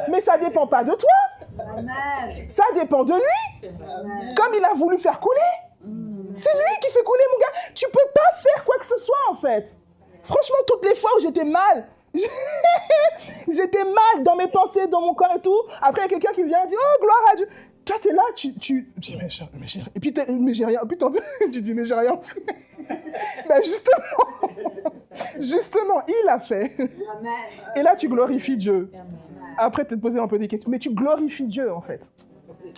Mais ça dépend pas de toi. Amen. Ça dépend de lui. Amen. Comme il a voulu faire couler. C'est lui qui fait couler, mon gars. Tu peux pas faire quoi que ce soit, en fait. Franchement, toutes les fois où j'étais mal, j'étais mal dans mes pensées, dans mon corps et tout. Après, il y a quelqu'un qui vient et dit « Oh, gloire à Dieu !» Toi, t'es là, tu dis « Mais j'ai rien. » Puis tu dis « Mais j'ai rien fait. » Ben justement, il a fait. Et là, tu glorifies Dieu. Après, tu te posé un peu des questions. Mais tu glorifies Dieu, en fait.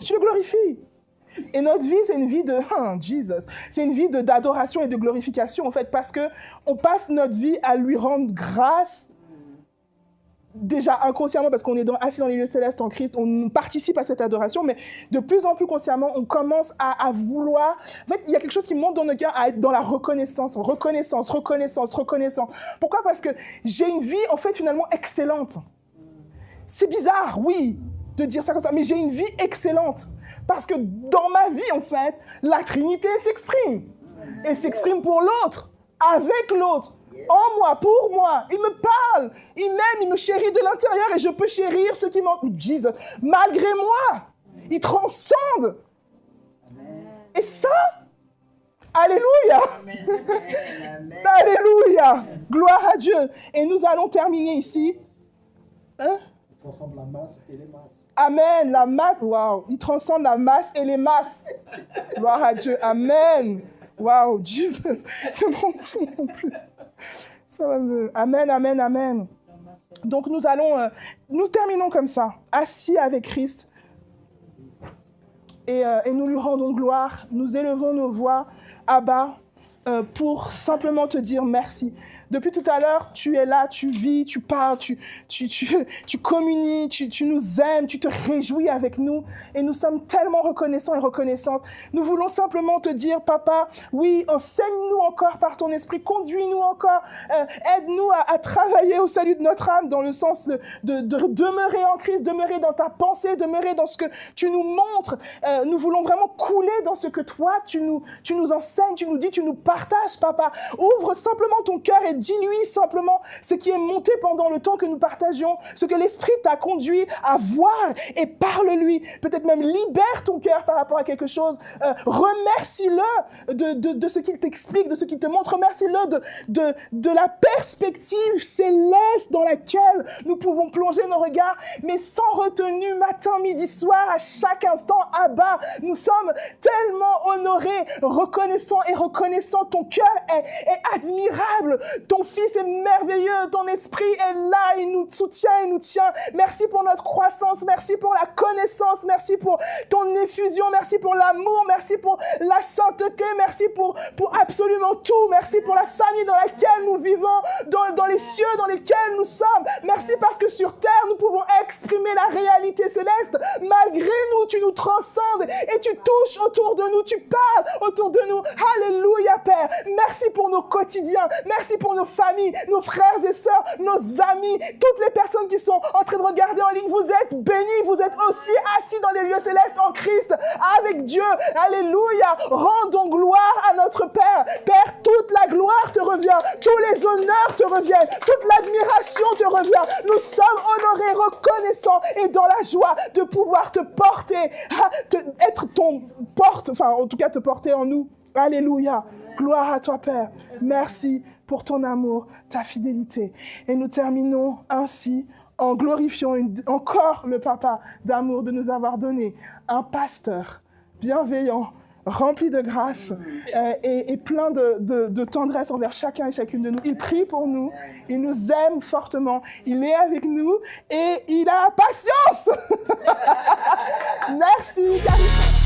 Tu le glorifies. Et notre vie, c'est une vie de Jesus. C'est une vie d'adoration et de glorification, en fait, parce qu'on passe notre vie à lui rendre grâce, déjà inconsciemment, parce qu'on est assis dans les lieux célestes en Christ, on participe à cette adoration, mais de plus en plus consciemment, on commence à vouloir... En fait, il y a quelque chose qui monte dans nos cœurs, à être dans la reconnaissance. Pourquoi? Parce que j'ai une vie, en fait, finalement, excellente. C'est bizarre, oui, de dire ça comme ça, mais j'ai une vie excellente. Parce que dans ma vie, en fait, la Trinité s'exprime. Et s'exprime pour l'autre, avec l'autre, en moi, pour moi. Il me parle, il m'aime, il me chérit de l'intérieur et je peux chérir ceux qui m'entourent. Jesus, malgré moi, il transcende. Et ça, alléluia. Alléluia. Gloire à Dieu. Et nous allons terminer ici. Hein? Il transcende la masse et les masses. Amen, la masse, waouh, il transcende la masse et les masses. Gloire à Dieu, amen. Waouh, Jesus, c'est mon fond en plus. Ça va me... Amen, amen, amen. Donc nous terminons comme ça, assis avec Christ. Et nous lui rendons gloire, nous élevons nos voix à bas pour simplement te dire merci. Depuis tout à l'heure, tu es là, tu vis, tu parles, tu communies, tu nous aimes, tu te réjouis avec nous. Et nous sommes tellement reconnaissants et reconnaissantes. Nous voulons simplement te dire, Papa, oui, enseigne-nous encore par ton esprit, conduis-nous encore, aide-nous à travailler au salut de notre âme dans le sens de demeurer en Christ, demeurer dans ta pensée, demeurer dans ce que tu nous montres. Nous voulons vraiment couler dans ce que toi, tu nous enseignes, tu nous dis, tu nous partages, Papa. Ouvre simplement ton cœur et dis-lui simplement ce qui est monté pendant le temps que nous partagions, ce que l'Esprit t'a conduit à voir, et parle-lui. Peut-être même libère ton cœur par rapport à quelque chose. Remercie-le de ce qu'il t'explique, de ce qu'il te montre. Remercie-le de la perspective céleste dans laquelle nous pouvons plonger nos regards, mais sans retenue, matin, midi, soir, à chaque instant, Abba. Nous sommes tellement honorés, reconnaissants et reconnaissants. Ton cœur est admirable. Ton Fils est merveilleux. Ton Esprit est là. Il nous soutient, il nous tient. Merci pour notre croissance. Merci pour la connaissance. Merci pour ton effusion. Merci pour l'amour. Merci pour la sainteté. Merci pour absolument tout. Merci pour la famille dans laquelle nous vivons, dans les cieux dans lesquels nous sommes. Merci parce que sur terre, nous pouvons exprimer la réalité céleste. Malgré nous, tu nous transcendes et tu touches autour de nous. Tu parles autour de nous. Alléluia, Père. Père. Merci pour nos quotidiens. Merci pour nos familles, nos frères et sœurs, nos amis, toutes les personnes qui sont en train de regarder en ligne. Vous êtes bénis, vous êtes aussi assis dans les lieux célestes en Christ avec Dieu. Alléluia. Rendons gloire à notre Père. Père, toute la gloire te revient, tous les honneurs te reviennent, toute l'admiration te revient. Nous sommes honorés, reconnaissants et dans la joie de pouvoir te porter, être ton porte, enfin en tout cas te porter en nous. Alléluia. Gloire à toi, Père. Merci pour ton amour, ta fidélité. Et nous terminons ainsi en glorifiant encore le Papa d'amour de nous avoir donné un pasteur bienveillant, rempli de grâce et plein de tendresse envers chacun et chacune de nous. Il prie pour nous, il nous aime fortement, il est avec nous et il a patience. Merci, Carrie.